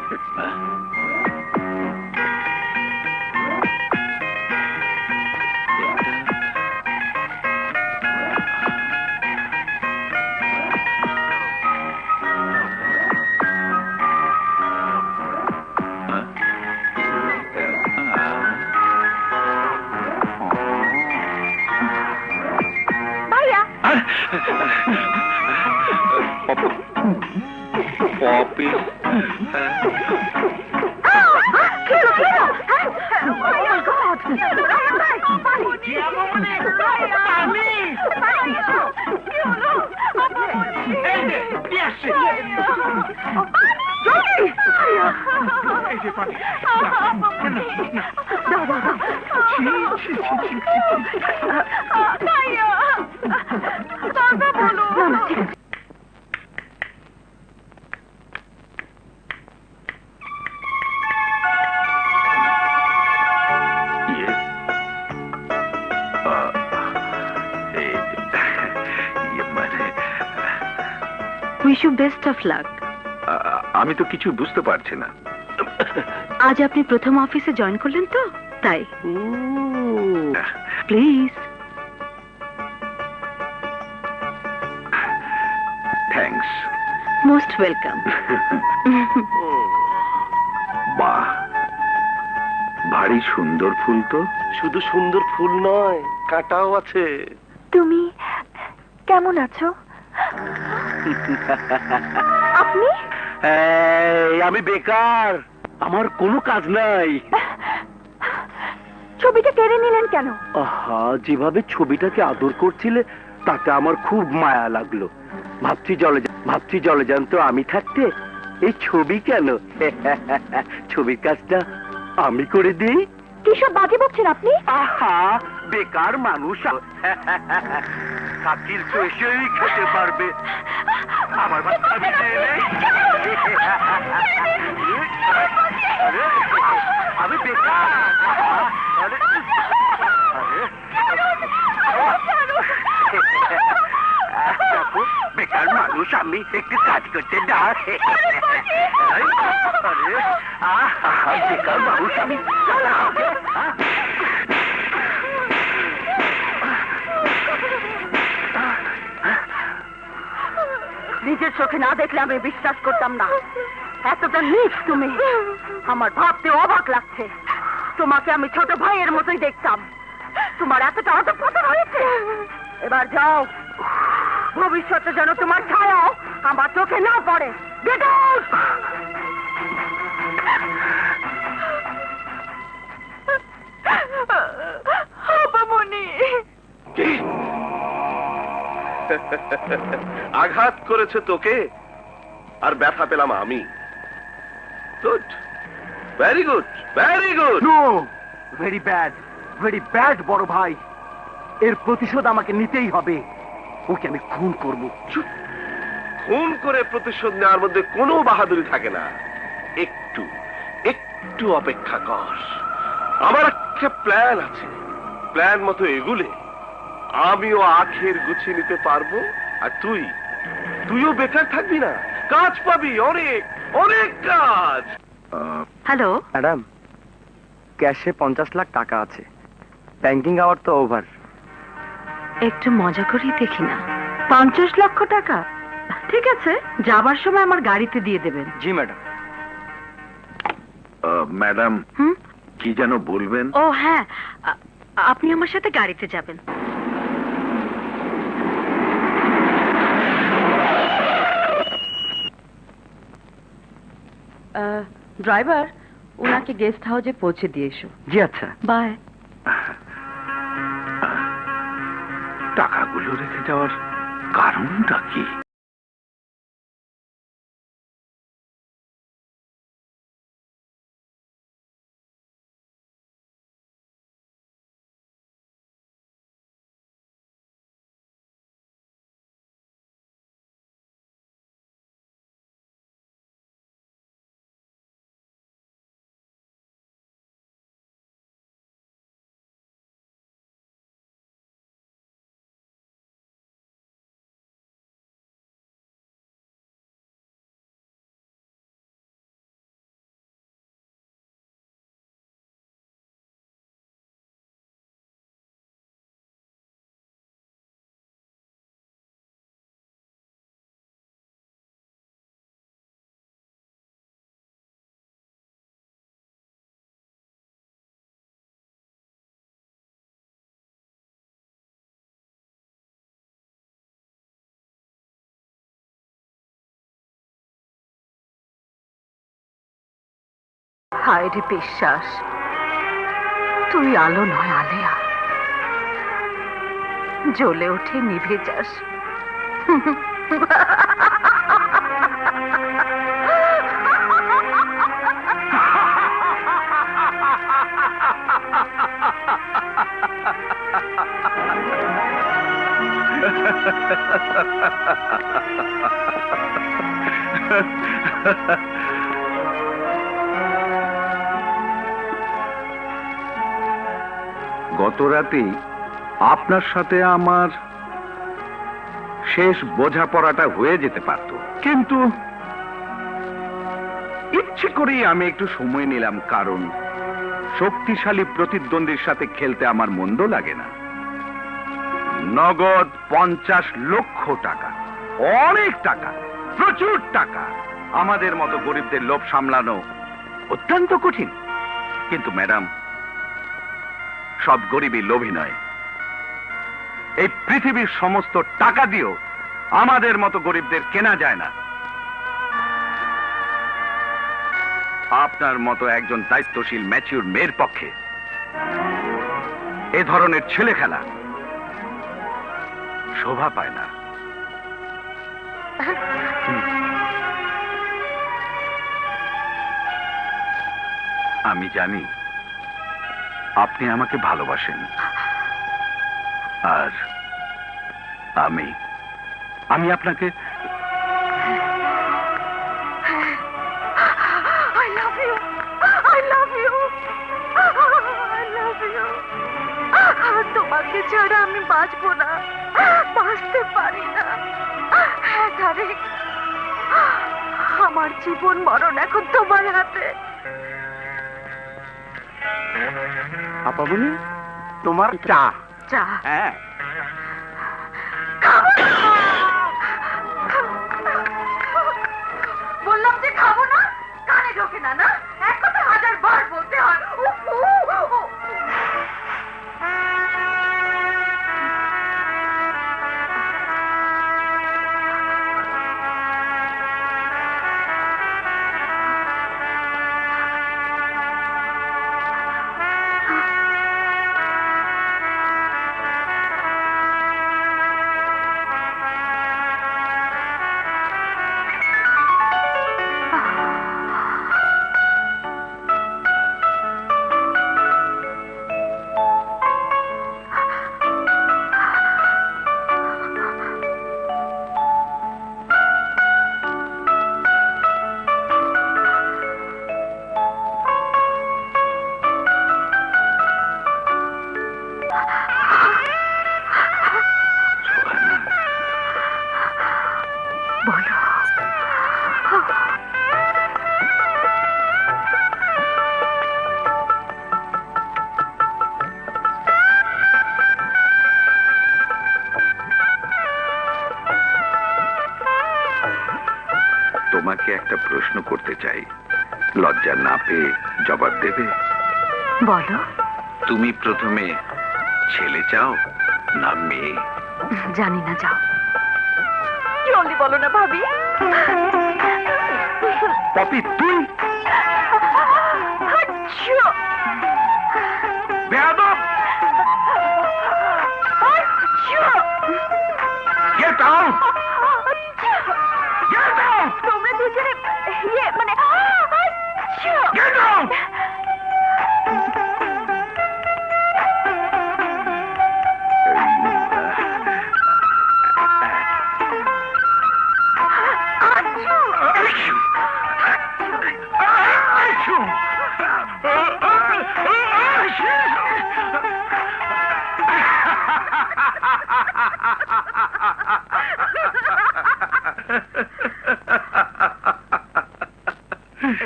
Popy wish you best of luck. আমি তো কিছু বুঝতে পারছি না। আজ আপনি প্রথম অফিসে জয়েন করলেন তো, তাই। প্লিজ। থ্যাঙ্কস। Most welcome. বাহ, ভারী সুন্দর ফুল তো। শুধু সুন্দর ফুল নয়, কাঁটাও আছে। তুমি কেমন আছো? আপনি? আমি বেকার, আমার কোনো কাজ নাই। ছবিটা কেড়ে নিলেন কেন? আহা, যেভাবে ছবিটাকে আদর করছিলে তাতে আমার খুব মায়া লাগলো। ভাবছি জলে যান্ত আমি থাকতে এই ছবি কেন। ছবির কাজটা আমি করে দিই। কিসব বাজে বকছেন আপনি? আহা, বেকার মানুষ শাকিল তো এসেই খেতে পারবে। আমার বাচ্চা আমি আমি বেকার। বেকার মানুষ আমি, একটু কাজ করতে দাও। বেকার মানুষ আমি। নিজের চোখে না দেখলে আমি বিশ্বাস করতাম না। এতটা নীচ তুমি, আমার ভাবতে অবাক লাগছে। তোমাকে আমি ছোট ভাইয়ের মতোই দেখতাম, তোমার এতটা অধঃপতন হয়েছে। এবার যাও, ভবিষ্যতে যেন তোমার ছায়াও আমার চোখে না পড়ে। Get out! আপামনি, আঘাত করেছে তোকে আর ব্যথা পেলাম আমি। Good, very good, very good. No, very bad বড় ভাই। এর প্রতিশোধ আমাকে নিতেই হবে। ওকে আমি খুন করব। খুন করে প্রতিশোধ নেওয়ার মধ্যে কোনো বাহাদুরি থাকে না। একটু একটু অপেক্ষা কর, আমার একটা প্ল্যান আছে। প্ল্যান মতো এগুলে আমিও আখের গুছিয়ে নিতে পারবো, আর তুইও বেকার থাকবি না, কাজ পাবি, অনেক অনেক কাজ। হ্যালো, ম্যাডাম, ক্যাশে 50 লাখ টাকা আছে। ব্যাংকিং আওয়ার তো ওভার। একটু মজা করেই দেখি না। 50 লক্ষ টাকা? ঠিক আছে, যাবার সময় আমার গাড়িতে দিয়ে দেবেন। জি ম্যাডাম। ম্যাডাম, হুম? কি যেন বলবেন? ও হ্যাঁ, আপনি আমার সাথে গাড়িতে যাবেন। ড্রাইভার, ওনাকে গেস্ট হাউসে পৌঁছে দিয়ে এসো। জি আচ্ছা। বাই। টাকাগুলো রেখে যাওয়ার কারণটা কি? হায় রে বিশ্বাস, তুই আলো নয় আলেয়া, জ্বলে ওঠে নিভে যাস। গত রাতেই আপনার সাথে আমার শেষ বোঝাপড়াটা হয়ে যেতে পারত, কিন্তু ইচ্ছে করেই আমি একটু সময় নিলাম, কারণ শক্তিশালী প্রতিদ্বন্দ্বীর সাথে খেলতে আমার মন্দ লাগে না। নগদ 50 লক্ষ টাকা, অনেক টাকা, প্রচুর টাকা। আমাদের মতো গরিবদের লোভ সামলানো অত্যন্ত কঠিন। কিন্তু ম্যাডাম, সব গরিবই লোভী নয়। এই পৃথিবীর সমস্ত টাকা দিয়েও আমাদের মতো গরিবদের কেনা যায় না। আপনার মতো একজন দায়িত্বশীল ম্যাচিউর মেয়ের পক্ষে এ ধরনের ছেলে খেলা শোভা পায় না। আমি জানি আপনি আমাকে ভালোবাসেন, আর আমি আপনাকে I love you. I love you. I love you. তোমাকে ছাড়া আমি বাঁচবো না, বাঁচতে পারি না। হ্যাঁ তারেক, আমার জীবন মরণ এখন তোমার হাতে। আপামনি, তোমার চা। চা হ্যাঁ। বললাম যে খাবো না, কানে ঢোকে না। না, এক কথা 1000 বার বলতে হয়। উফ, উফ, উফ। প্রশ্ন করতে চাই, লজ্জা না পেয়ে জবাব দেবে? বলো। তুমি প্রথমে ছেলে চাও না মেয়ে? জানি না, যাও। জলদি বলো না ভাবি। পপি তুই বেয়াদব! Get out! Get out! তোমরা দুজনে মানে Get out!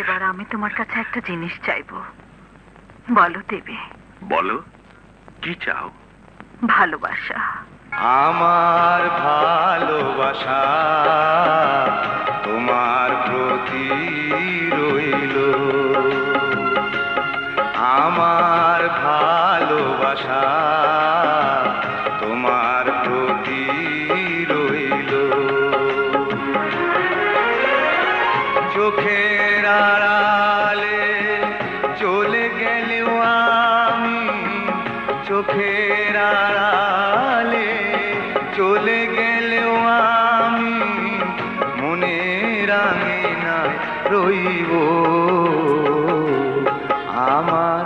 এবার আমি তোমার কাছে একটা জিনিস চাইবো, বলো দেবে? বলো, কি চাও? ভালোবাসা। আমার ভালোবাসা তোমার প্রতি রইল, আমার ভালোবাসা তোমার প্রতি রইল। চোখের আড়ালে চলে গেলেও আমি, চোখের আড়ালে চলে গেলেও আমি মনের আঙিনায় রইব। আমার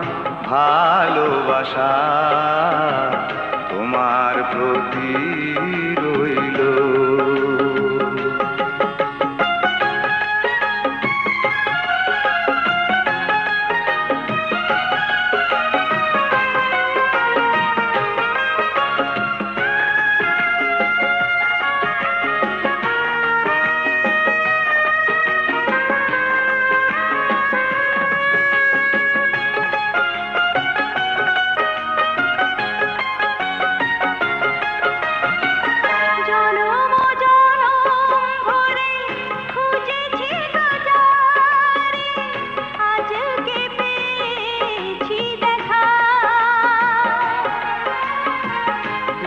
ভালোবাসা তোমার প্রতি রইল।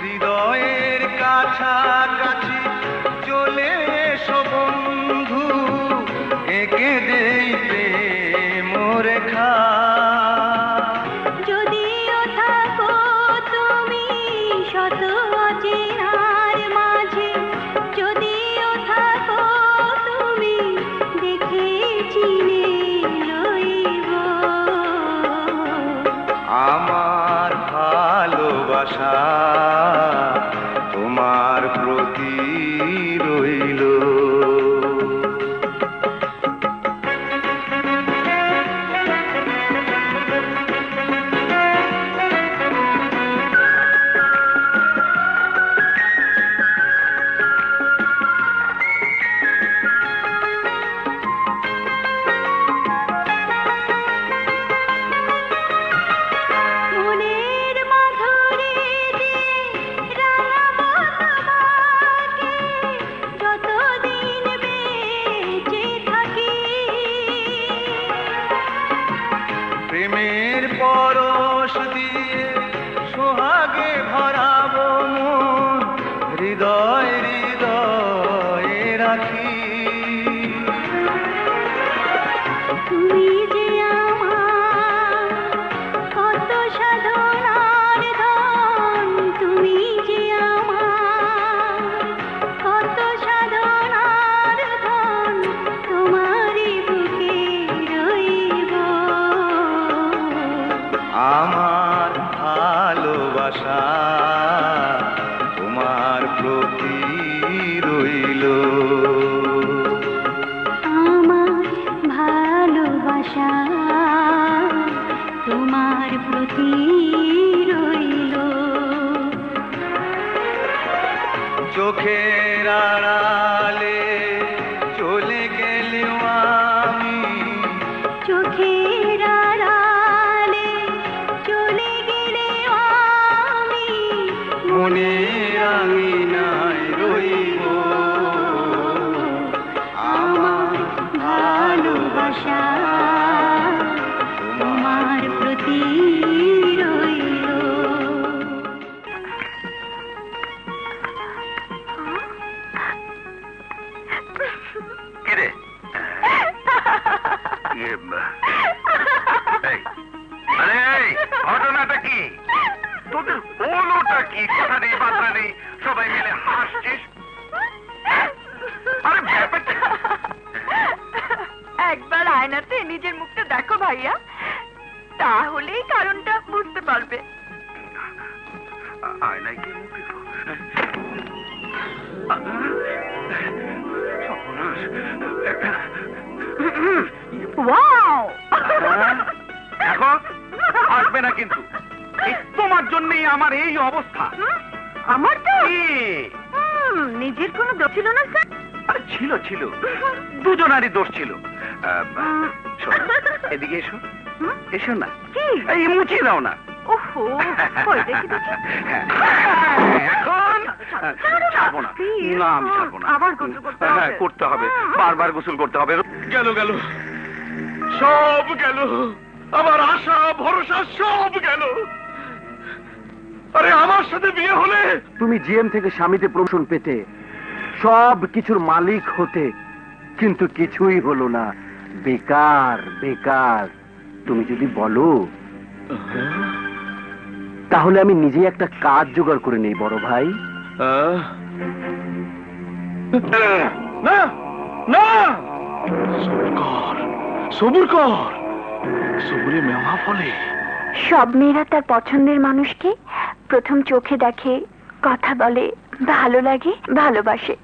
হৃদয়ের কাছাকাছি চলে এসো বন্ধু, এঁকে দেই প্রেমের রেখা। যদিও থাকো তুমি শত অচেনার মাঝে, যদিও থাকো তুমি দেখে চিনে রইব। আমার ভালোবাসা তোমার প্রতি রইল। মনের মাধুরী দিয়ে রাঙাবো তোমাকে, যতদিন বেঁচে থাকি। প্রেমের পরশ দিয়ে সোহাগে ভরাবো মন, হৃদয় হৃদয়ে রাখি। তুমি যে আমার কত সাধনার ধন, তুমি যে আমার কত সাধনার ধন, তোমারই বুকে রইব। আমার ভালোবাসা তোমার প্রতি রইল। আমার ভালোবাসা তোমার প্রতি রইল। চোখের আড়ালে চলে গেলেও আমি, চোখের আড়ালে চলে গেলে আমি মনের আঙিনায় রইব। আমার আশা তোমার প্রতি রইল। কিরে আরে ঘটনাটা কি? তোদের হলোটা কি? কথা নেই বার্তা নেই, সবাই মিলে হাসছিস। আরে ব্যাপারটা একবার আয়নাতে নিজের মুখটা দেখো ভাইয়া, তাহলেই কারণটা বুঝতে পারবে। আয়নায় কি মুখ দেখো? ওয়াও! দেখো আসবে না কিন্তু, এই তোমার জন্যই আমার এই অবস্থা। আমার তো কি? নিজের কোনো দোষ ছিল না স্যার। আরে ছিল ছিল, দুজনারই দোষ ছিল। শোনো, এদিকে এসো, এসো না। কি? এই মুছিয়ে দাও না। ওহো, কই দেখি দেখি। এখন ছাড়বো না। Please, না আমি ছাড়বো না। আবার গোসল করতে হবে? হ্যাঁ করতে হবে, বারবার গোসল করতে হবে। গেল গেল, সব গেল, আমার আশা ভরসা সব গেল। আরে আমার সাথে বিয়ে হলে তুমি জিএম থেকে স্বামীতে প্রমোশন পেতে, সব কিছুর মালিক হতে, কিন্তু কিছুই হলো না। বেকার বেকার। তুমি যদি বলো তাহলে আমি নিজে একটা কাজ জোগাড় করে নেই বড় ভাই। না না, সবুর কর, সবুর কর, সবুরে মেওয়া ফলে। সব মেয়েরা তার পছন্দের মানুষকে প্রথম চোখে দেখে, কথা বলে, ভালো লাগে, ভালোবাসে।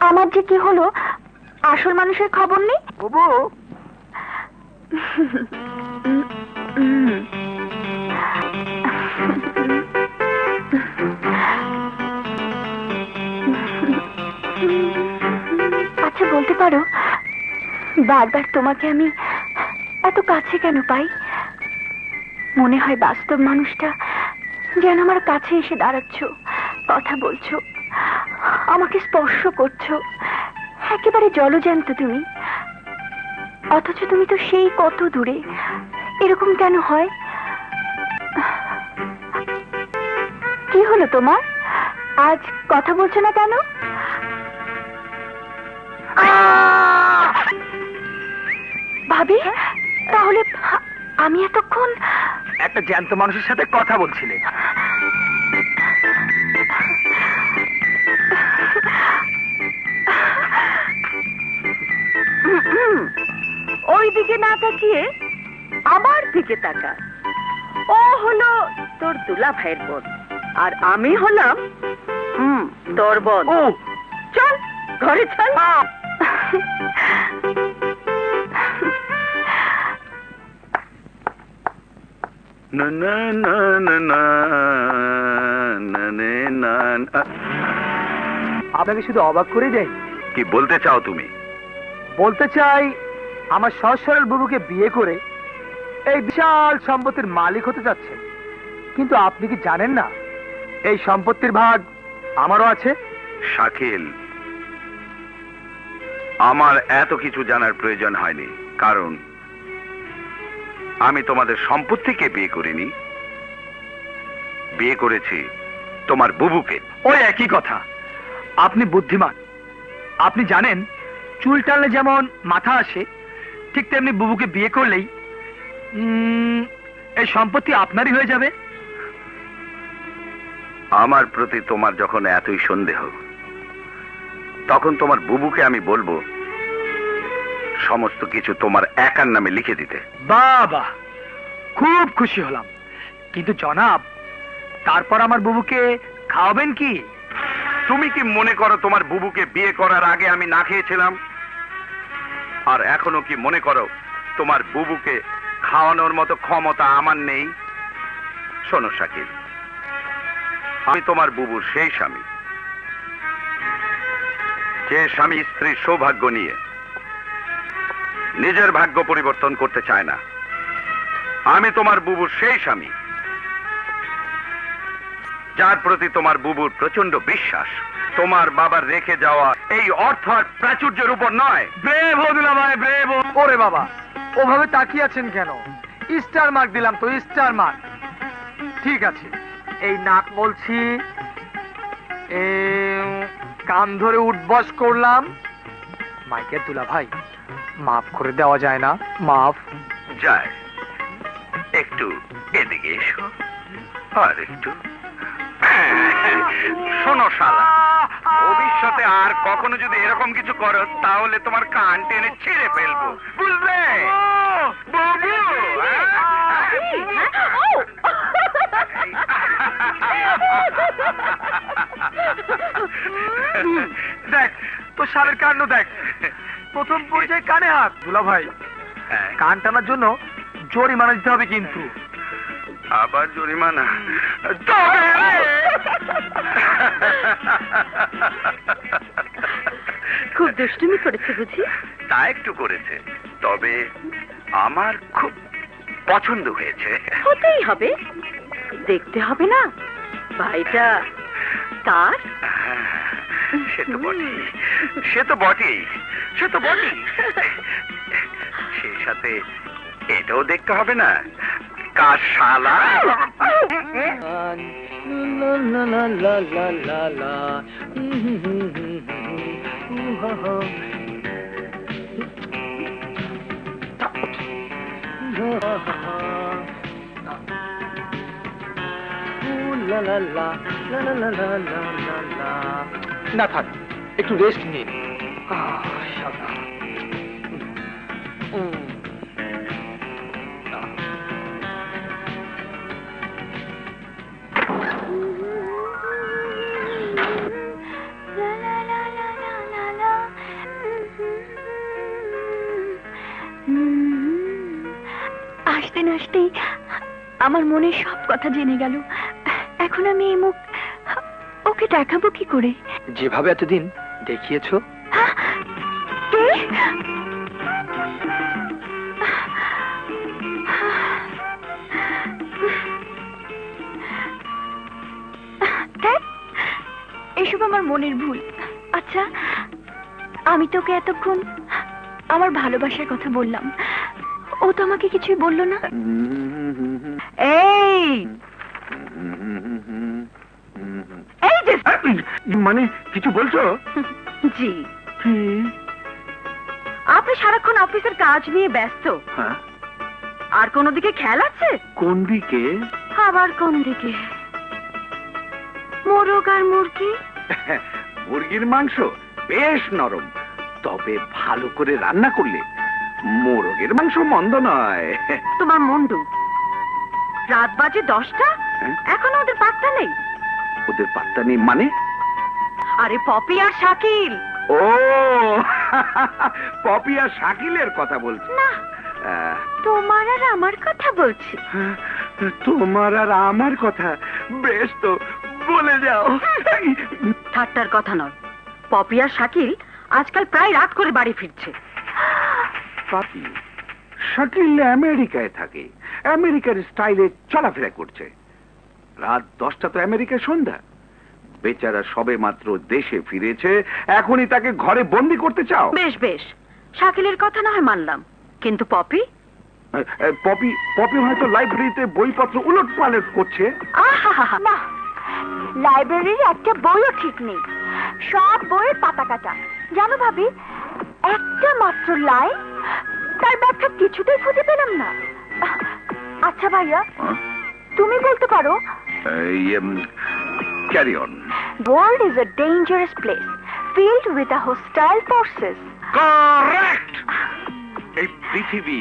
আমার যে কি হলো, আসল মানুষের খবর নেই। বাবু, আচ্ছা বলতে পারো, বারবার তোমাকে আমি এত কাছে কেন পাই? মনে হয় বাস্তব মানুষটা যেন আমার কাছে এসে দাঁড়াচ্ছ, কথা বলছো, আমাকে স্পর্শ করছো, একেবারে জলজ্যান্ত তুমি। অথচ তুমি তো সেই কত দূরে। এরকম কেন হয়? কি হলো তোমার? আজ কথা বলছো না কেন? ভাবি, তাহলে আমি এতক্ষণ একটা জ্যান্ত মানুষের সাথে কথা বলছিলে। ওই দিকে না তাকিয়ে আমার দিকে তাকা। ও হলো তোর দুলা ভাইয়ের বোন, আর আমি হলাম তোর বোন। ও চল ঘরে চল। না না না না না না নে না না। আপনাকে শুধু অবাক করে দেয়। কি বলতে চাও তুমি? বলতে চাই, আমার সহজ সরল বুবুকে বিয়ে করে এই বিশাল সম্পত্তির মালিক হতে যাচ্ছে, কিন্তু আপনি কি জানেন না এই সম্পত্তির ভাগ আমারও আছে? শাকিল, আমার এত কিছু জানার প্রয়োজন হয়নি, কারণ আমি তোমাদের সম্পত্তিকে বিয়ে করিনি, বিয়ে করেছি তোমার বুবুকে। ওই একই কথা। আপনি বুদ্ধিমান। আপনি জানেন চুল টানলে যেমন মাথা আসে, ঠিক তেমনি বুবুকে বিয়ে করলেই এই সম্পত্তি আপনারই হয়ে যাবে। আমার প্রতি তোমার যখন এতই সন্দেহ, তখন তোমার বুবুকে আমি বলবো সমস্ত কিছু তোমার একার নামে লিখে দিতে। বাবা, খুব খুশি হলাম, কিন্তু জনাব, তারপর আমার বুবুকে খাওয়াবেন কি? তুমি কি মনে করো তোমার বুবুকে বিয়ে করার আগে আমি না খেয়েছিলাম? আর এখনো কি মনে করো তোমার বুবুকে খাওয়ানোর মতো ক্ষমতা আমার নেই? শোনো শাকিল, আমি তোমার বুবুর সেই স্বামী, যে স্বামী স্ত্রীর সৌভাগ্য নিয়ে নিজের ভাগ্য পরিবর্তন করতে চায় না। আমি তোমার বুবুর সেই স্বামী যার প্রতি তোমার বুবুর প্রচন্ড বিশ্বাস, তোমার বাবার রেখে যাওয়া এই অর্থ আর প্রাচুর্যের উপর নয়। ব্রেভো দুলাভাই, ব্রেভো। ওরে বাবা, ওভাবে তাকিয়ে আছেন কেন? স্টার মার্ক দিলাম তো, স্টার মার্ক। ঠিক আছে, এই নাক বলছি, কান ধরে উঠবস করলাম। মাইকেল দুলাভাই, মাফ করে দেওয়া যায় না? মাফ যায়। একটু এদিকে এসো, আর একটু। শোনো শালা, ভবিষ্যতে আর কখনো যদি এরকম কিছু করো তাহলে তোমার কান টেনে ছিঁড়ে ফেলবো, বুঝলে? বাবু, দেখ তো সারের কাণ্ড দেখ। প্রথম পরিচয় কানে হাত। দুলাভাই, কান টানার জন্য জরিমানা দিতে হবে কিন্তু। আবার জরিমানা? খুব দুষ্টুমি করেছে বুঝি? তা একটু করেছে, তবে আমার খুব পছন্দ হয়েছে। হতেই হবে, দেখতে হবে না ভাইটা কার? সে তো বটেই, সে তো বটেই, সে তো বটেই। সেই সাথে এটাও দেখতে হবে না কার শালা। না থাক, একটু রেস্ট নিন। আসতে না আসতেই আমার মনের সব কথা জেনে গেল। এখন আমি এই মুখ ওকে দেখাবো কি করে? যেভাবে এতদিন দেখিয়েছো। কে? এসব আমার মনের ভুল। আচ্ছা, আমি তোকে এতক্ষণ আমার ভালোবাসার কথা বললাম, ও তো আমাকে কিছুই বললো না। এই এই যে, মানে কিছু বলছো? জি, আপনি সারাক্ষণ অফিসের কাজ নিয়ে ব্যস্ত, হ্যাঁ। আর কোন দিকে খেয়াল আছে? কোন দিকে? আবার কোন দিকে? মোরগ আর মুরগি। মুরগির মাংস বেশ নরম, তবে ভালো করে রান্না করলে মোরগের মাংস মন্দ নয়। তোমার মুন্ডু, রাত বাজে 10টা, হ্যাঁ? এখনো ওদের পাত্তা নেই। ওদের পাত্তা নেই মানে? আরে পপি আর শাকিল। ও পপি আর শাকিলের কথা বলছি না, আহ, তোমার আর আমার কথা বলছি। তোমার আর আমার কথা? বেশ তো, বলে যাও। ঠাট্টার কথা নয়, পপি আর শাকিল আজকাল প্রায় রাত করে বাড়ি ফিরছে। পপি, শাকিল আমেরিকায় থাকে, আমেরিকার স্টাইলে চলাফেরা করছে। রাত 10টা তো আমেরিকায় সন্ধ্যা। বেচারা সবে মাত্র দেশে ফিরেছে, এখনই তাকে ঘরে বন্দি করতে চাও? বেশ বেশ, শাকিলের কথা না হয় মানলাম, কিন্তু পপি? পপি পপি হয়তো লাইব্রেরিতে বইপত্র উলট পালট করছে। না, লাইব্রেরির একটা বইও ঠিক নেই, সব বইয়ের পাতা কাটা। জানো ভাবি, একটা মাত্র লাইন, তার ব্যাখ্যা কিছুতেই খুঁজে পেলাম না। আচ্ছা ভাইয়া, তুমি বলতে পারো, carry on. world is a dangerous place filled with a hostile forces. Correct! এই পৃথিবী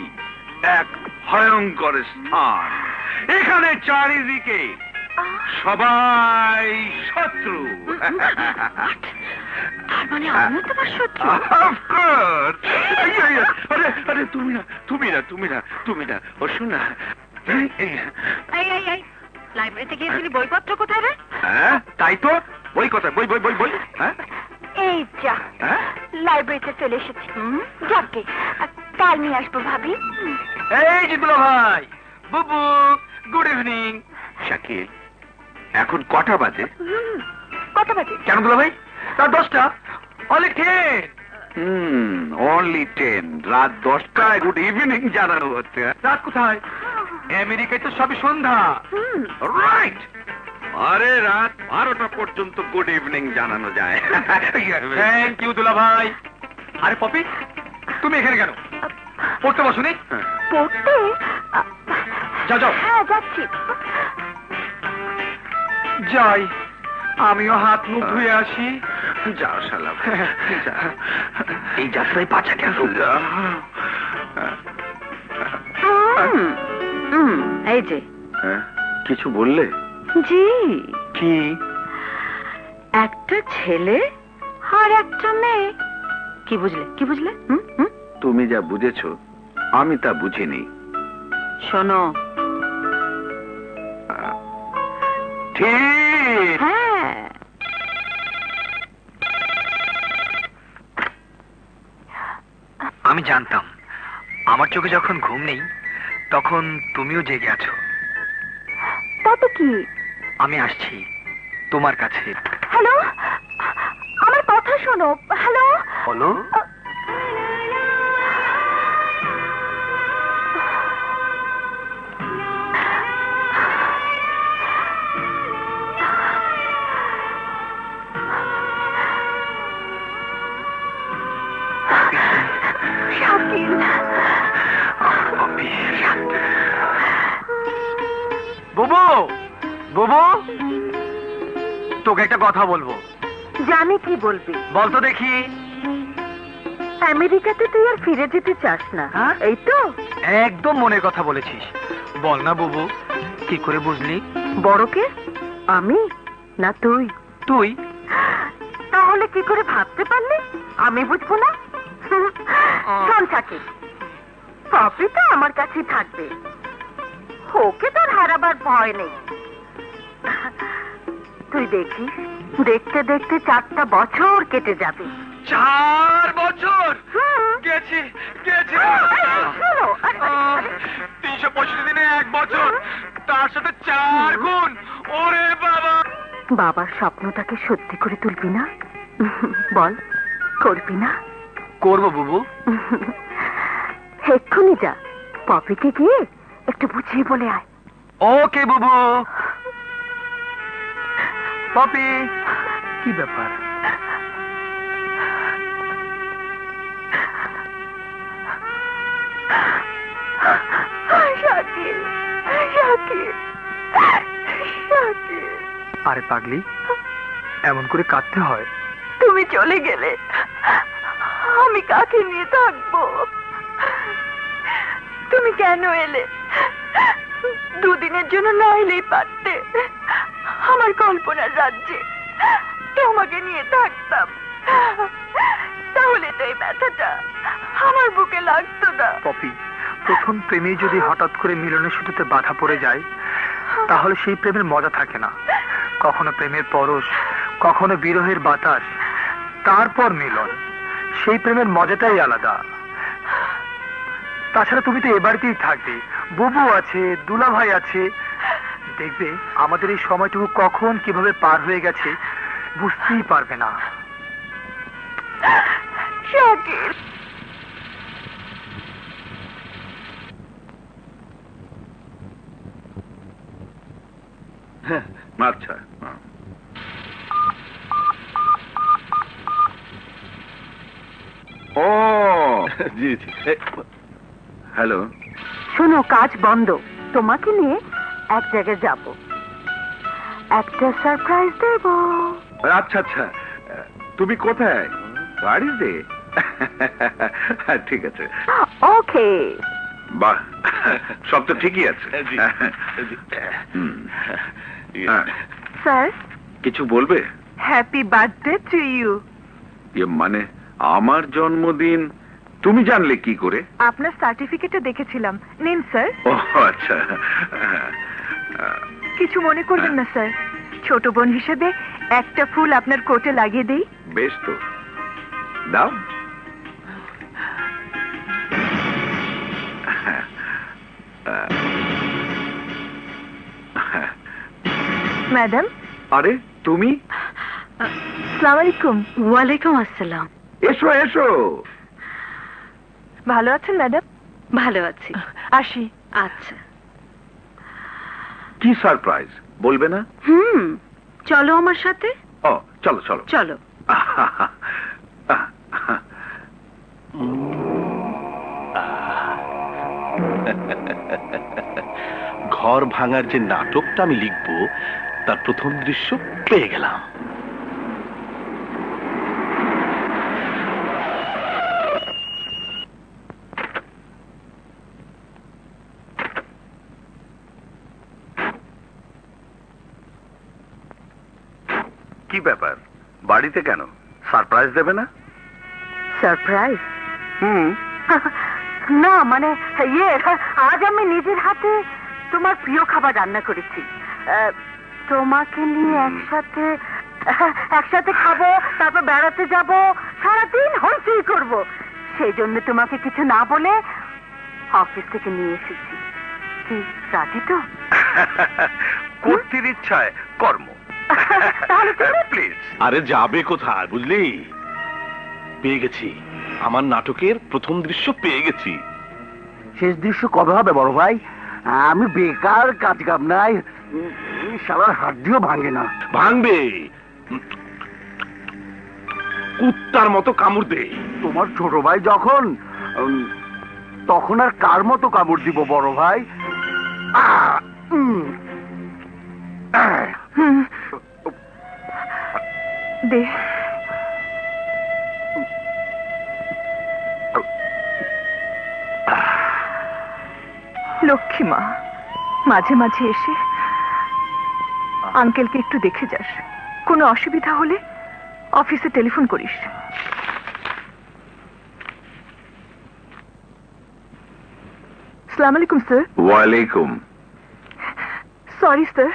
এক ভয়ঙ্কর স্থান, এখানে চারিদিকে সবাই শত্রু। তার মানে আমিও তোমার শত্রু? আরে তুমি না, তুমি না, তুমি না, তুমি না। ও শোনা, লাইব্রেরিতে গিয়েছিলি, বইপত্র কোথায় রে? হ্যাঁ তাই তো, বই কোথায়? বই বই বই বই। হ্যাঁ এই যা, হ্যাঁ, লাইব্রেরিতে চলে এসেছি। যাকে কাল নিয়ে আসবো ভাবি। এই যে দুলাভাই, বুবু, গুড ইভিনিং। শাকিল, এখন কটা বাজে? কত বাজে? কেন দুলা ভাই? রাত 10টা। অনেক ঠিক। অনলি 10। রাত 10টায় গুড ইভিনিং জানানো হচ্ছে। রাত কোথায়? আমেরিকায় তো সবই সন্ধ্যা। রাইট। আরে রাত 12টা পর্যন্ত গুড ইভিনিং জানানো যায়। থ্যাংক ইউ দুলা ভাই। আরে পপি, তুমি এখানে কেন? পড়তে বসুনি? পড়তে? যাও যাও। হ্যাঁ, যাচ্ছি। যাই, আমিও হাত মুখ ধুয়ে আসি। যাও শালা। যা। এই যাত্রায় পাচা কেন? এই যে হ্যাঁ, কিছু বললে? জি, কি? একটা ছেলে আর একটা মেয়ে। কি বুঝলে? কি বুঝলে? হুম হুম। তুমি যা বুঝেছো আমি তা বুঝিনি। শোনো, ঠিক। হ্যাঁ, আমি জানতাম আমার চোখে যখন ঘুম নেই তখন তুমিও জেগে আছো। তাতে কি? আমি আসছি তোমার কাছে। হ্যালো, আমার কথা শোনো। হ্যালো। বলো। শাকিল। বুবু, বুবু, তোকে একটা কথা বলবো। জানি কি বলবি। বলতো দেখি। আমেরিকাতে তুই আর ফিরে যেতে চাস না, হ্যাঁ? এই তো? একদম মনের কথা বলেছিস। বল না বুবু, কি করে বুঝলি? বড়কে? আমি না তুই? তুই? তাহলে কি করে ভাবতে পারলি আমি বুঝবো না? শোন শাকিল, পপি তো আমার কাছেই থাকবে, ওকে তোর হারাবার ভয় নেই। তুই দেখিস, দেখতে দেখতে 4টা বছর কেটে যাবে। 4 বছর? হুম। গেছি গেছি। শোনো, আরে, 365 দিনে 1 বছর, তার সাথে 4 গুণ। ওরে বাবা। বাবার স্বপ্নটাকে সত্যি করে তুলবি না? বল, করবি না? করবো বুবু। এক্ষুনি যা, পপিকে গিয়ে একটু বুঝিয়ে বলে আয়। ওকে বুবু। পপি, কি ব্যাপার? শাকিল, শাকিল, শাকিল। আরে পাগলি, এমন করে কাঁদতে হয়? তুমি চলে গেলে আমি কাকে নিয়ে থাকবো? তুমি কেন এলে? 2 দিনের জন্য না এলেই পারতে। আমার কল্পনার রাজ্যে তোমাকে নিয়ে থাকতাম, তাহলে তো এই ব্যথাটা আমার বুকে লাগতো না। পপি, প্রথম প্রেমে যদি হঠাৎ করে মিলনের সেতুতে বাধা পড়ে যায় তাহলে সেই প্রেমের মজা থাকে না। কখনো প্রেমের পরশ, কখনো বিরহের বাতাস, তারপর মিলন। সেই প্রেমের মজাটাই আলাদা। তাছাড়া তুমি তো এ বাড়িতেই থাকবে, বুবু আছে, দুলা ভাই আছে। দেখবে আমাদের এই সময়টুকু কখন কিভাবে পার হয়ে গেছে বুঝতেই পারবে না। শাকিল, আচ্ছা। ও জি জি। হ্যালো। শোনো, কাজ বন্ধ, তোমাকে নিয়ে এক জায়গায় যাব, একটা সারপ্রাইজ দেব। আচ্ছা আচ্ছা, তুমি কোথায়? বাড়িতে? ঠিক আছে। ওকে। বাহ, সব তো ঠিকই আছে। জি, জি। হুম। হ্যাঁ, স্যার, কিছু বলবে? Happy birthday to you. মানে আমার জন্মদিন তুমি জানলে কি করে? আপনার সার্টিফিকেটটা দেখেছিলাম, নিন স্যার। ও আচ্ছা। কিছু মনে করবেন না স্যার, ছোট বোন হিসেবে একটা ফুল আপনার কোটে লাগিয়ে দেই। বেশ তো, দাও। ম্যাডাম, আরে তুমি? আসসালামু আলাইকুম। ওয়ালাইকুম আসসালাম। এসো এসো। ভালো আছেন ম্যাডাম? ভালো আছি। আসি। আচ্ছা। কি সারপ্রাইজ বলবে না? চলো আমার সাথে। ও চলো চলো চলো। ঘর ভাঙার যে নাটকটা আমি লিখবো তার প্রথম দৃশ্য পেয়ে গেলাম। কি ব্যাপার, বাড়িতে কেন? সারপ্রাইজ দেবে না? সারপ্রাইজ? হুম। না মানে আজ আমি নিজের হাতে তোমার প্রিয় খাবার রান্না করেছি। তোমাকে নিয়ে একসাথে খাবো, তারপর বেড়াতে যাব, সারাদিন হইচই করব। সেই জন্য তোমাকে কিছু না বলে অফিস থেকে নিয়ে এসেছি। কি রাজি তো? কর্তির ইচ্ছায় কর্ম। তাহলে প্লিজ। আরে যাবে কোথায় বুঝলি? পেয়ে গেছি, আমার নাটকের প্রথম দৃশ্য পেয়ে গেছি। শেষ দৃশ্য কবে হবে বড় ভাই? আমি বেকার, কাজ কাম নাই, শালার হাড্ডিও ভাঙে না। ভাঙবে, কুত্তার মতো কামড় দে। তোমার ছোট ভাই যখন, তখন আর কার মতো কামড় দিব বড় ভাই? দে। লক্ষ্মী মা, মাঝে মাঝে এসে আঙ্কেলকে একটু দেখে যাস। কোনো অসুবিধা হলে অফিসে টেলিফোন করিস। আসসালামু আলাইকুম স্যার। ওয়ালাইকুম। সরি স্যার,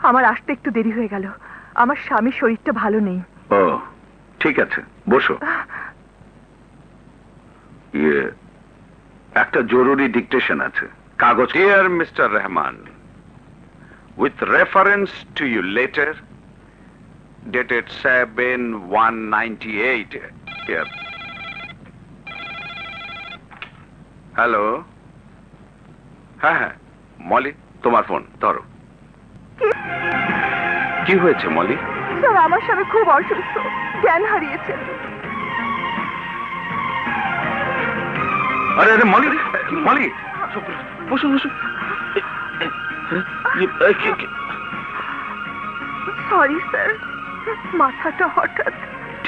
আমার আসতে একটু দেরি হয়ে গেল। আমার স্বামীর শরীরটা ভালো নেই। ও ঠিক আছে, বসো। একটা জরুরি ডিকটেশন আছে, কাগজ। Here mister Rahman, with reference to your letter dated 7/1/98. Here. Hello. হ্যাঁ হ্যাঁ মলি, তোমার ফোন ধরো। কি হয়েছে মলি? স্যার, আমার স্বামী খুব অসুস্থ, জ্ঞান হারিয়েছেন। আরে আরে মলি, মলি বসো বসো। সরি স্যার, মাথাটা হঠাৎ।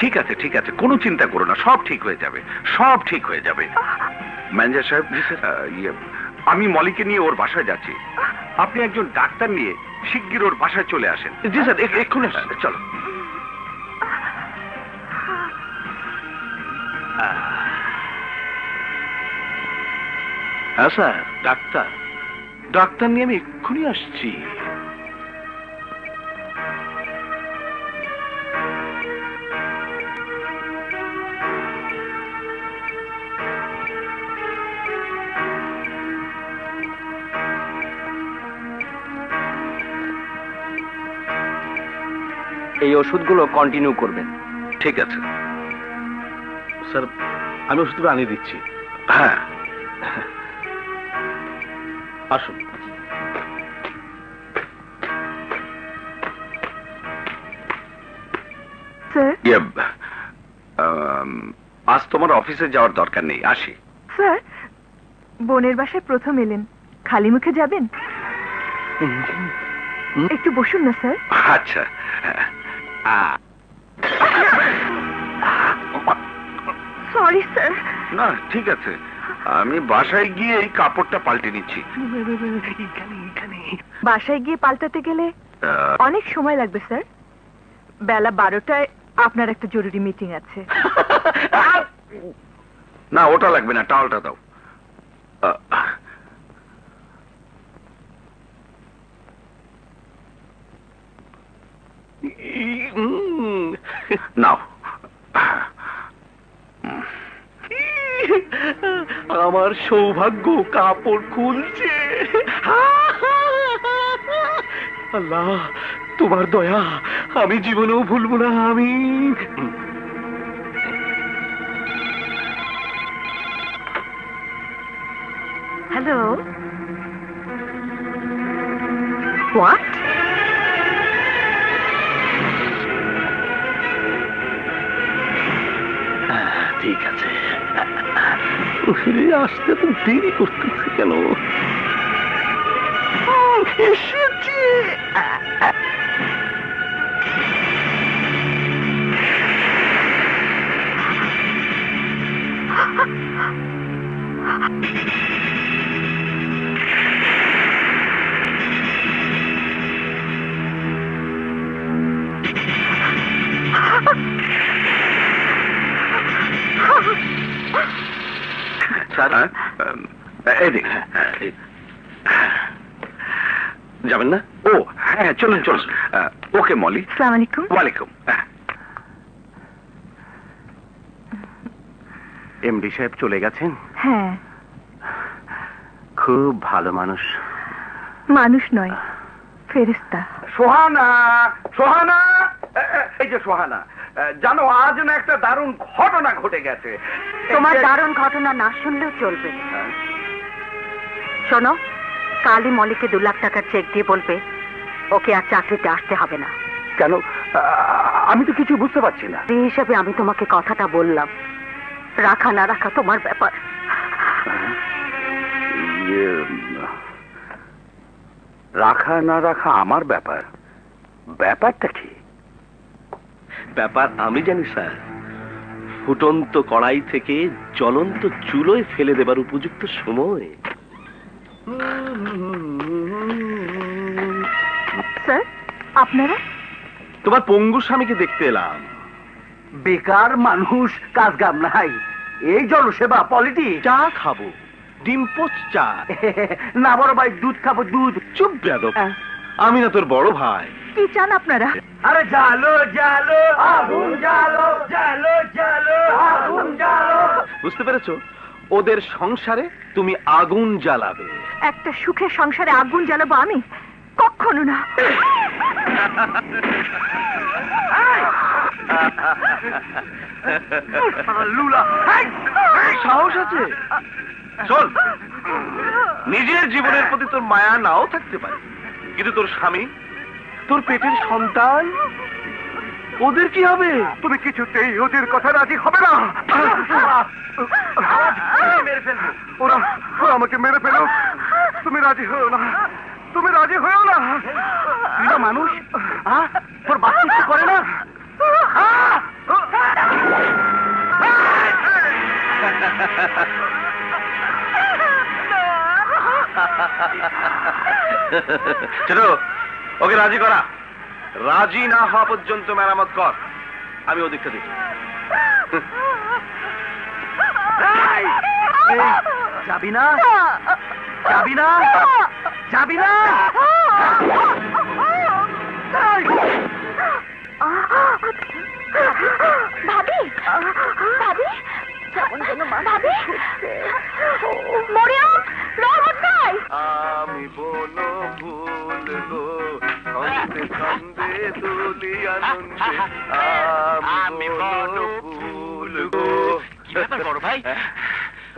ঠিক আছে ঠিক আছে, কোনো চিন্তা করো না, সব ঠিক হয়ে যাবে, সব ঠিক হয়ে যাবে। ম্যানেজার সাহেব, আমি মলিকে নিয়ে ওর বাসায় যাচ্ছি। আপনি একজন ডাক্তার নিয়ে শিগগির ওর বাসায় চলে আসেন। জি স্যার, এক্ষুনি চলো। হ্যাঁ স্যার, ডাক্তার নিয়ে আমি এক্ষুনি আসছি। এই ওষুধগুলো কন্টিনিউ করবেন। ঠিক আছে স্যার, আমি ওষুধগুলো আনিয়ে দিচ্ছি। হ্যাঁ আসুন। আজ তোমার অফিসে যাওয়ার দরকার নেই, আসি। স্যার, বোনের বাসায় প্রথম এলেন, খালি মুখে যাবেন? একটু বসুন না স্যার। আচ্ছা। Sorry sir. না ঠিক আছে, আমি বাসায় গিয়ে এই কাপড়টা পাল্টে নিচ্ছি। বাসায় গিয়ে পাল্টাতে গেলে অনেক সময় লাগবে স্যার। বেলা 12টায় আপনার একটা জরুরি মিটিং আছে। না ওটা লাগবে না, টাওয়ালটা দাও। নাও। আমার সৌভাগ্য কাপড় খুলছে। আল্লাহ, তোমার দয়া আমি জীবনেও ভুলবো না। আমি হ্যালো, হোয়াট? ঠিক আছে, আসতে তো দেরি করতেছে কেন? এসেছি। যাবেন না? ও হ্যাঁ, চলুন চলুন। ওকে মলি। আসসালামু আলাইকুম। ওয়ালাইকুম। এমডি সাহেব চলে গেছেন? হ্যাঁ, খুব ভালো মানুষ। মানুষ নয়, ফেরেশতা। সোহানা, সোহানা, এই যে সোহানা, জানো আজ না একটা দারুণ ঘটনা ঘটে গেছে। তোমার দারুণ ঘটনা না শুনলেও চলবে। শোনো, কালই মলিকে 2 লাখ টাকার চেক দিয়ে বলবে ওকে আর চাকরিতে আসতে হবে না। কেন? আমি তো কিছু বুঝতে পারছি না। এই হিসাবে আমি তোমাকে কথাটা বললাম, রাখা না রাখা তোমার ব্যাপার। রাখা না রাখা আমার ব্যাপার। ব্যাপারটা কি? ব্যাপার আমি জানি স্যার। ফুটন্ত কড়াই থেকে জ্বলন্ত চুলোয় ফেলে দেবার উপযুক্ত সময়। স্যার, আপনারা? তোমার পঙ্গু স্বামীকে দেখতে এলাম। বেকার মানুষ, কাজ কাম নাই, এই জনসেবা পলিটিক্স। চা খাবো, ডিম পোচ চা। না বড় ভাই, দুধ খাবো, দুধ। চুপ বেয়াদব, আমি না তোর বড় ভাই। কি চান আপনারা? আরে জালো জালো আগুন জালো, জালো জালো আগুন জালো। বুঝতে পেরেছো? ওদের সংসারে তুমি আগুন জ্বালাবে। একটা সুখের সংসারে আগুন জ্বালাবো আমি? কখনো না। সাহস আছে? চল, নিজের জীবনের প্রতি তোর মায়া নাও থাকতে পারে, কিন্তু তোর স্বামী, তোর পেটের সন্তান, ওদের কি হবে? তুমি কিছুতেই ওদের কথা রাজি হবে না। ওরা ওরা আমাকে মেরে ফেলো। তুমি রাজি হয়েও না, তুমি রাজি হয়েও না। তুই না মানুষ, তোর বাচ্চা ইচ্ছে করে না? চলো, ওকে রাজি করা। রাজি না হওয়া পর্যন্ত মেরামত কর, আমি ওদিকটা দেখি। যাবি না? যাবি না? যাবি না? ভাবি, ভাবি, ভাবি, মরিয়ম, রহমত ভাই। আমি বন ভুল গো, ছন্দে ছন্দে দুলি আনন্দে। আমি বন ভুল গো। কি ব্যাপার বড় ভাই,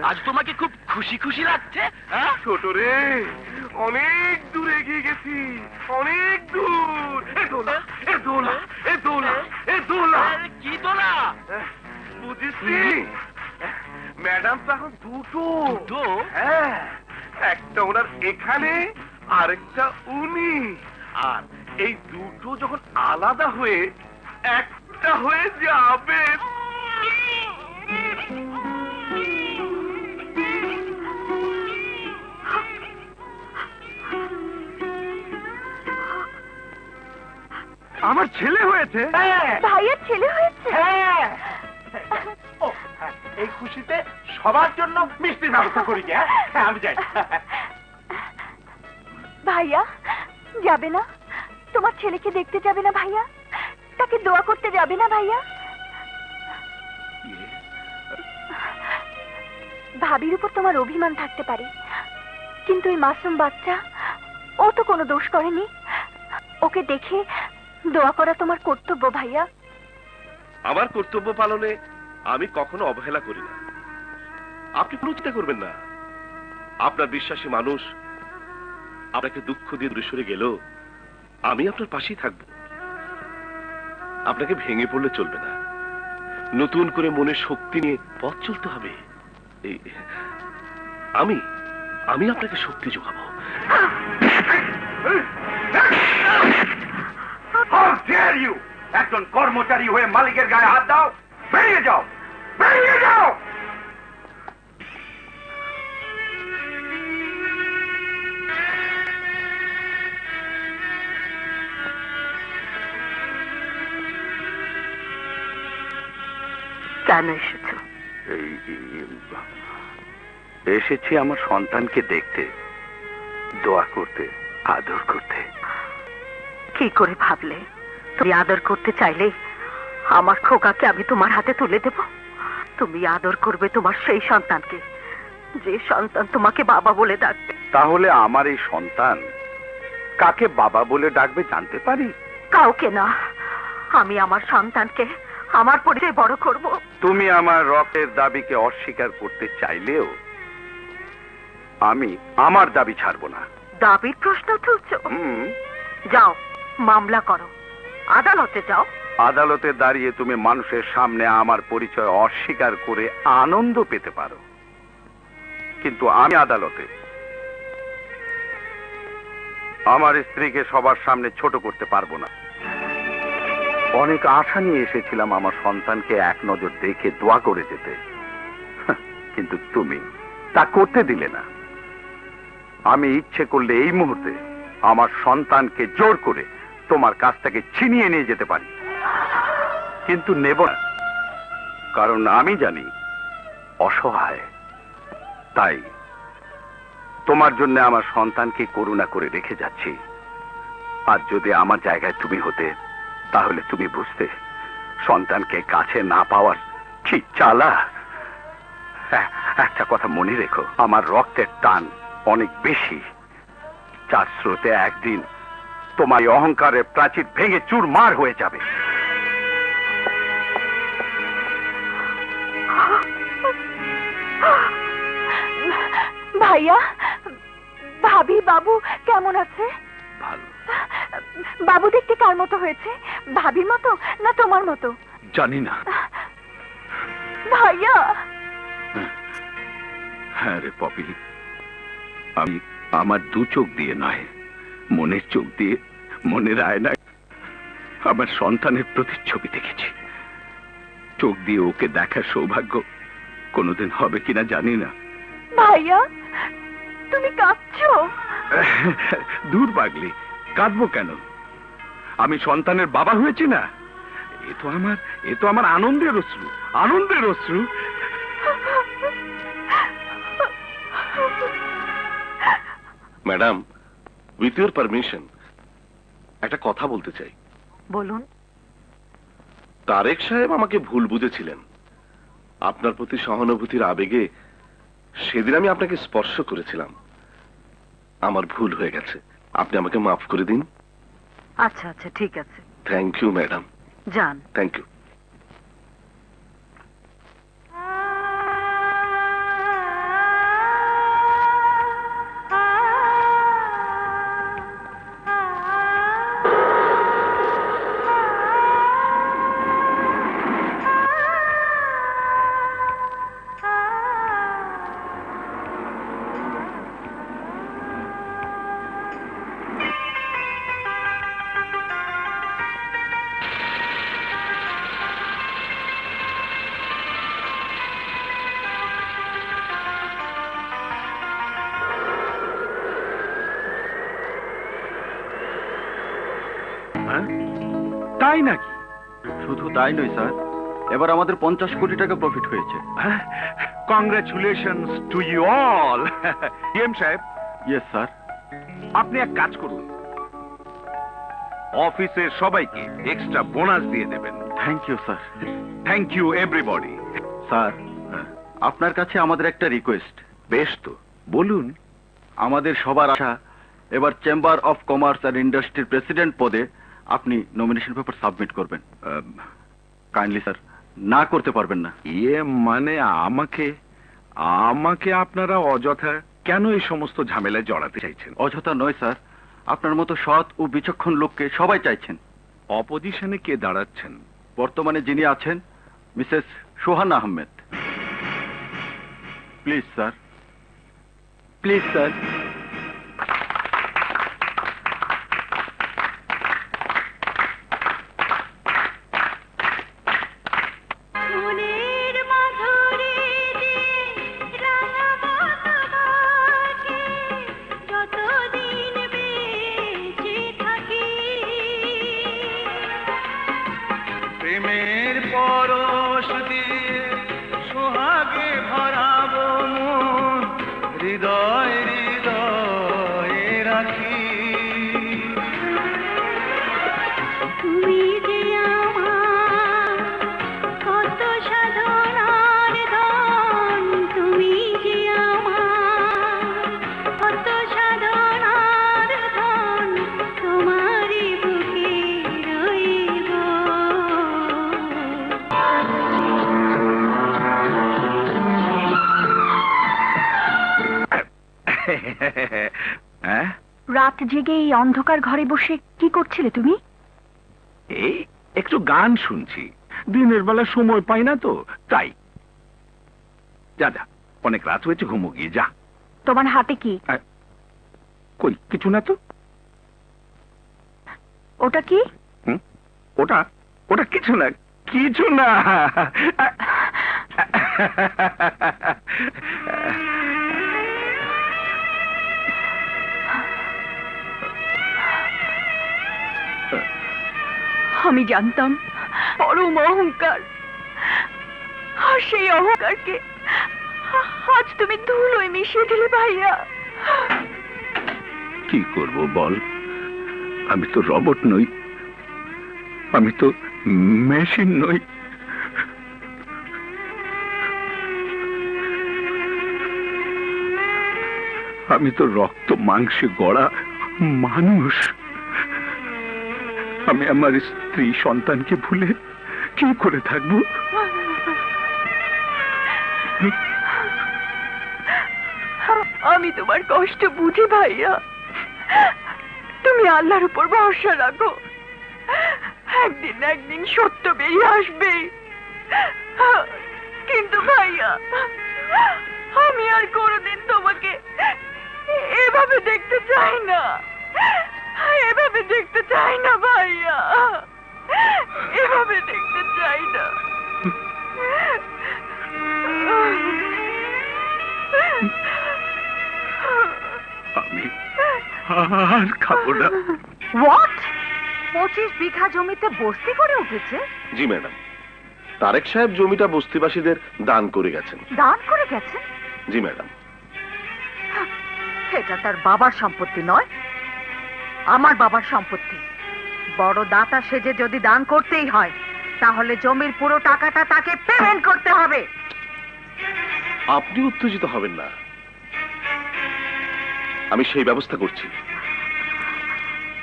আজ তোমাকে খুব খুশি খুশি লাগছে? ছোট রে, অনেক দূর এগিয়ে গেছি, অনেক দূর। এ দোলা, এ দোলা, এ দোলা, এ দোলা। কি দোলা? বুঝেছি, ম্যাডাম তো এখন দুটো। দুটো? হ্যাঁ, একটা ওনার এখানে, আরেকটা উনি। আর এই দুটো যখন আলাদা হয়ে একটা হয়ে যাবে। আমার ছেলে হয়েছে। ভাইয়ের ছেলে হয়েছে? হ্যাঁ। ও, এই খুশিতে সবার জন্য মিষ্টির ব্যবস্থা করি। হ্যাঁ, আমি যাই। ভাইয়া যাবে না? তোমার ছেলেকে দেখতে যাবে না ভাইয়া? তাকে দোয়া করতে যাবে না ভাইয়া? ভাবির উপর তোমার অভিমান থাকতে পারে, কিন্তু ওই মাসুম বাচ্চা, ও তো কোনো দোষ করেনি। ওকে দেখে দোয়া করা তোমার কর্তব্য ভাইয়া। আমার কর্তব্য পালনে আমি কখনো অবহেলা করি না। আপনি কোনো চিন্তা করবেন না। আপনার বিশ্বাসী মানুষ আপনাকে দুঃখ দিয়ে দূরে সরে গেলেও আমি আপনার পাশেই থাকব। আপনাকে ভেঙে পড়লে চলবে না, নতুন করে মনের শক্তি নিয়ে পথ চলতে হবে। এই আমি আমি আপনাকে শক্তি যোগাবো। How dare you! একজন কর্মচারী হয়ে মালিকের গায়ে হাত দাও! বেরিয়ে যাও! বেরিয়ে যাও! কেন এসেছো? এসেছি আমার সন্তানকে দেখতে, দোয়া করতে, আদর করতে। কি করে ভাবলে তুমি আদর করতে চাইলে আমার খোকাকে আমি তোমার হাতে তুলে দেব? তুমি আদর করবে তোমার সেই সন্তানকে, যে সন্তান তোমাকে বাবা বলে ডাকবে। তাহলে আমার এই সন্তান কাকে বাবা বলে ডাকবে জানতে পারি? কাউকে না, আমি আমার সন্তানকে আমার পরিচয় বড় করব। তুমি আমার রক্তের দাবিকে অস্বীকার করতে চাইলেও আমি আমার দাবি ছাড়বো না। দাবির প্রশ্ন তুলছো? হুম, যাও মামলা করো, আদালতে যাও। আদালতে দাঁড়িয়ে তুমি মানুষের সামনে আমার পরিচয় অস্বীকার করে আনন্দ পেতে পারো, কিন্তু আমি আদালতে আমার স্ত্রীকে সবার সামনে ছোট করতে পারবো না। অনেক আশা নিয়ে এসেছিলাম আমার সন্তানকে এক নজর দেখে দোয়া করে যেতে, কিন্তু তুমি তা করতে দিলে না। আমি ইচ্ছে করলে এই মুহূর্তে আমার সন্তানকে জোর করে তোমার কাছ থেকে ছিনিয়ে নিয়ে যেতে পারি, কিন্তু নেব না, কারণ আমি জানি অসহায়। তাই তোমার জন্য আমার সন্তানকে করুণা করে রেখে যাচ্ছি। আর যদি আমার জায়গায় তুমি হতে, তাহলে তুমি বুঝতে সন্তানকে কাছে না পাওয়ার কি জ্বালা। একটা কথা মনে রেখো, আমার রক্তের টান অনেক বেশি, যার স্রোতে একদিন তোমার এই অহংকারের প্রাচীর ভেঙে চুরমার হয়ে যাবে। ভাইয়া, ভাবি, বাবু কেমন আছে? ভালো। বাবু দেখতে কার মতো হয়েছে? ভাবির মতো না তোমার মতো? জানি না। ভাইয়া। হ্যাঁ রে পপি, আমি আমার দু চোখ দিয়ে নয়, মনের চোখ দিয়ে, মনের আয়নায় আমার সন্তানের প্রতিচ্ছবি দেখেছি। চোখ দিয়ে ওকে দেখার সৌভাগ্য কোনোদিন হবে কিনা জানি না। ভাইয়া, তুমি কাঁদছো? দূর পাগলি, কাঁদবো কেন? আমি সন্তানের বাবা হয়েছি না? এ তো আমার আনন্দের অশ্রু, আনন্দের অশ্রু। ম্যাডাম, উইথ ইউর পারমিশন একটা কথা বলতে চাই। বলুন। তারেক সাহেব আমাকে ভুল বুঝেছিলেন। আপনার প্রতি সহানুভূতির আবেগে সেদিন আমি আপনাকে স্পর্শ করেছিলাম। আমার ভুল হয়ে গেছে, আপনি আমাকে মাফ করে দিন। আচ্ছা আচ্ছা, ঠিক আছে। Thank you madam. যান। Thank you. তাই নাকি? শুধু তাই নয় স্যার, এবার আমাদের 50 কোটি টাকা প্রফিট হয়েছে। Congratulations to you all. DM সাহেব। Yes sir. আপনি এক কাজ করুন, অফিসের সবাইকে এক্সট্রা বোনাস দিয়ে দেবেন। Thank you sir. Thank you everybody. Sir, আপনার কাছে আমাদের একটা রিকোয়েস্ট। বেশ তো, বলুন। আমাদের সবার আশা এবার চেম্বার অফ কমার্স আর ইন্ডাস্ট্রির প্রেসিডেন্ট পদে আপনি নমিনেশন পেপার সাবমিট করবেন। কাইন্ডলি স্যার, না করতে পারবেন না। ইয়ে মানে আমাকে আমাকে আপনারা অযথা কেন এই সমস্ত ঝামেলায় জড়াতে চাইছেন? অযথা নয় স্যার, আপনার মতো সৎ ও বিচক্ষণ লোককে সবাই চাইছেন। অপোজিশনে কে দাঁড়াচ্ছেন? বর্তমানে যিনি আছেন Mrs Sohan Ahmed. Please sir, please sir. মনের মাধুরী যে রাঙা বাতাবাকে যতদিন বেঁচে থাকি, প্রেমের পরশ দিয়ে সোহাগে ভরাবো মন, হৃদয় হৃদয়ে রাখি। তুমি যে আমার কত সাধনার ধন, তুমি যে আমার কত সাধনার ধন, তোমারই বুকে রইব। হ্যাঁ, রাত জেগে এই অন্ধকার ঘরে বসে কি করছিলে তুমি? এই একটু গান শুনছি, দিনের বেলা সময় পাই না তো তাই। যা যা, অনেক রাত হয়েছে, ঘুমো গিয়ে যা। তোমার হাতে কি? কই কিছু না তো। ওটা কি? ওটা ওটা কিছু না, কিছু না। আমি জানতাম পরম অহংকার, আর সেই অহংকারকে আজ তুমি ধুলোয় মিশিয়ে দিলে ভাইয়া। কি করব বল, আমি তো রবট নই, আমি তো মেশিন নই। আমি তো রক্ত মাংসে গড়া মানুষ। আমি আমার স্ত্রী সন্তানকে ভুলে কি করে থাকবো? আমি তোমার কষ্ট বুঝি ভাইয়া, তুমি আল্লাহর উপর ভরসা রাখো, একদিন না একদিন সত্য বেরিয়ে আসবে। কিন্তু ভাইয়া, আমি আর কোনোদিন তোমাকে এভাবে দেখতে চাই না, এভাবে দেখতে চাই না ভাইয়া, এভাবে দেখতে চাই না। আমি আর খাবো না। হোয়াট? 25 বিঘা জমিতে বস্তি করে উঠেছে? জি ম্যাডাম, তারেক সাহেব জমিটা বস্তিবাসীদের দান করে গেছেন। দান করে গেছে? জি ম্যাডাম। এটা তার বাবার সম্পত্তি নয়, আমার বাবার সম্পত্তি। বড় দাতা সেজে যদি দান করতেই হয়, তাহলে জমির পুরো টাকাটা তাকে পেমেন্ট করতে হবে। আপনি উত্তেজিত হবেন না, আমি সেই ব্যবস্থা করছি।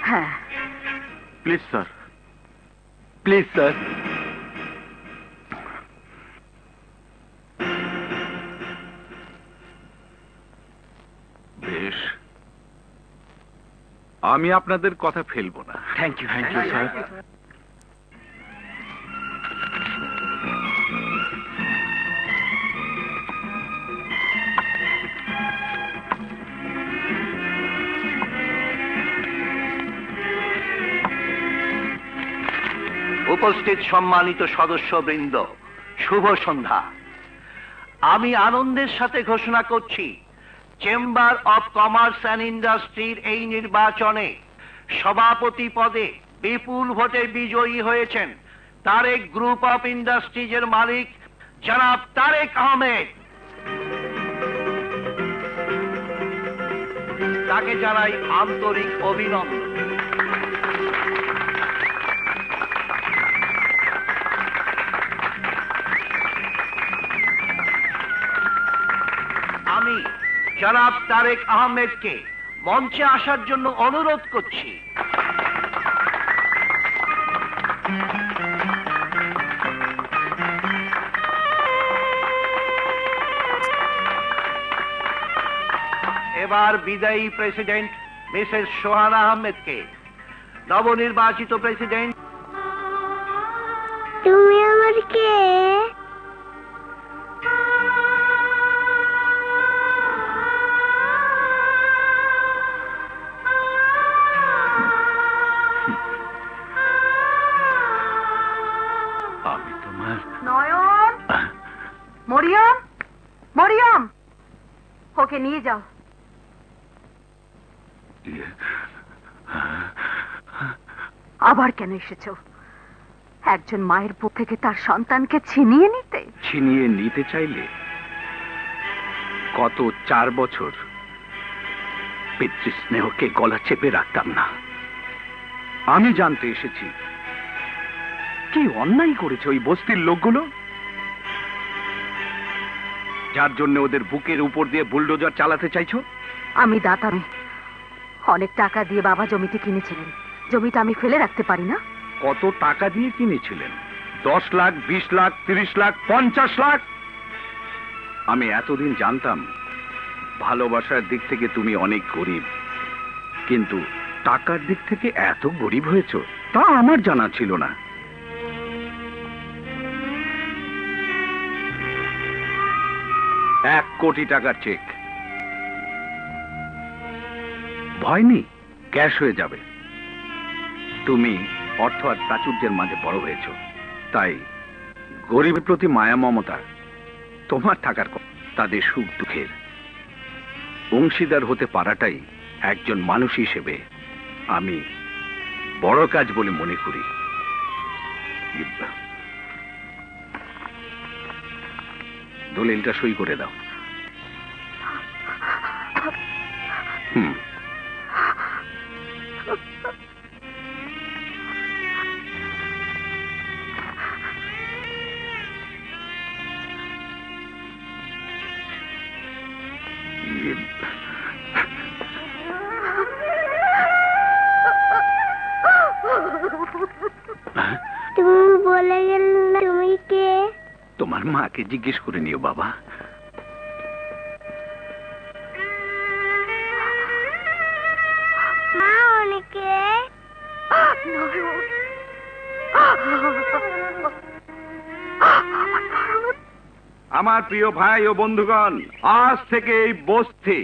হ্যাঁ, প্লিজ স্যার। Please sir. বেশ, আমি আপনাদের কথা ফেলবো না। Thank you sir. উপস্থিত সম্মানিত সদস্যবৃন্দ, শুভ সন্ধ্যা। আমি আনন্দের সাথে ঘোষণা করছি, চেম্বার অব কমার্স অ্যান্ড ইন্ডাস্ট্রির এই নির্বাচনে সভাপতি পদে বিপুল ভোটে বিজয়ী হয়েছেন তারেক গ্রুপ অফ ইন্ডাস্ট্রিজের মালিক জনাব তারেক আহমেদ। তাকে জানাই আন্তরিক অভিনন্দন। আমি জনাব তারেক আহমেদকে মঞ্চে আসার জন্য অনুরোধ করছি। এবার বিদায়ী প্রেসিডেন্ট মিসেস সোহানা আহমেদকে, নবনির্বাচিত প্রেসিডেন্ট। তুমি আমার কে? আমি তোমার নয়ন, মরিয়ম, মরিয়ম, ওকে নিয়ে যাও। আবার কেন এসেছো? একজন মায়ের বুক থেকে তার সন্তানকে ছিনিয়ে নিতে? ছিনিয়ে নিতে চাইলে গত 4 বছর পিতৃস্নেহকে গলা চেপে রাখতাম না। আমি জানতে এসেছি কি অন্যায় করেছে ওই বস্তির লোকগুলো, যার জন্য ওদের বুকের উপর দিয়ে বুলডোজার চালাতে চাইছো। আমি দাতা নই। অনেক টাকা দিয়ে বাবা জমিটি কিনেছিলেন। জমিটা আমি ফেলে রাখতে পারি না। কত টাকা দিয়ে কিনেছিলেন? 10 লাখ, 20 লাখ, 30 লাখ, 50 লাখ? আমি এতদিন জানতাম ভালোবাসার দিক থেকে তুমি অনেক গরিব, কিন্তু টাকার দিক থেকে এত গরিব হয়েছো তা আমার জানা ছিল না। $1 কোটি টাকার চেক। ভয় নেই, ক্যাশ হয়ে যাবে। তুমি অর্থ আর প্রাচুর্যের মাঝে বড় হয়েছ, তাই গরিবের প্রতি মায়া মমতা তোমার থাকার কথা। তাদের সুখ দুঃখের অংশীদার হতে পারাটাই একজন মানুষ হিসেবে আমি বড় কাজ বলে মনে করি। দলিলটা সই করে দাও। হুম। তুমি বলে গেলে তুমি কে? তোমার মাকে জিজ্ঞেস করে নিও বাবা। মা অনেকে। আমার প্রিয় ভাই ও বন্ধুগণ, আজ থেকে এই বস্তি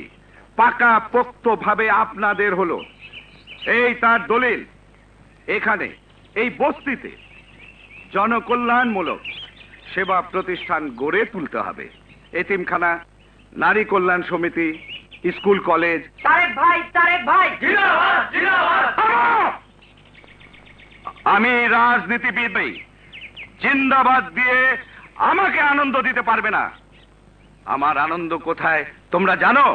পাকা পোক্ত ভাবে আপনাদের হলো। এই তার দলিল। এখানে এই বস্তিতে জনকল্যাণমূলক সেবা প্রতিষ্ঠান গড়ে তুলতে হবে। এতিমখানা, নারী কল্যাণ সমিতি, স্কুল, কলেজ। তারেক ভাই, তারেক ভাই, আমি রাজনীতিবিদ নই। জিন্দাবাদ দিয়ে আমাকে আনন্দ দিতে পারবে না। আমার আনন্দ কোথায় তোমরা জানো?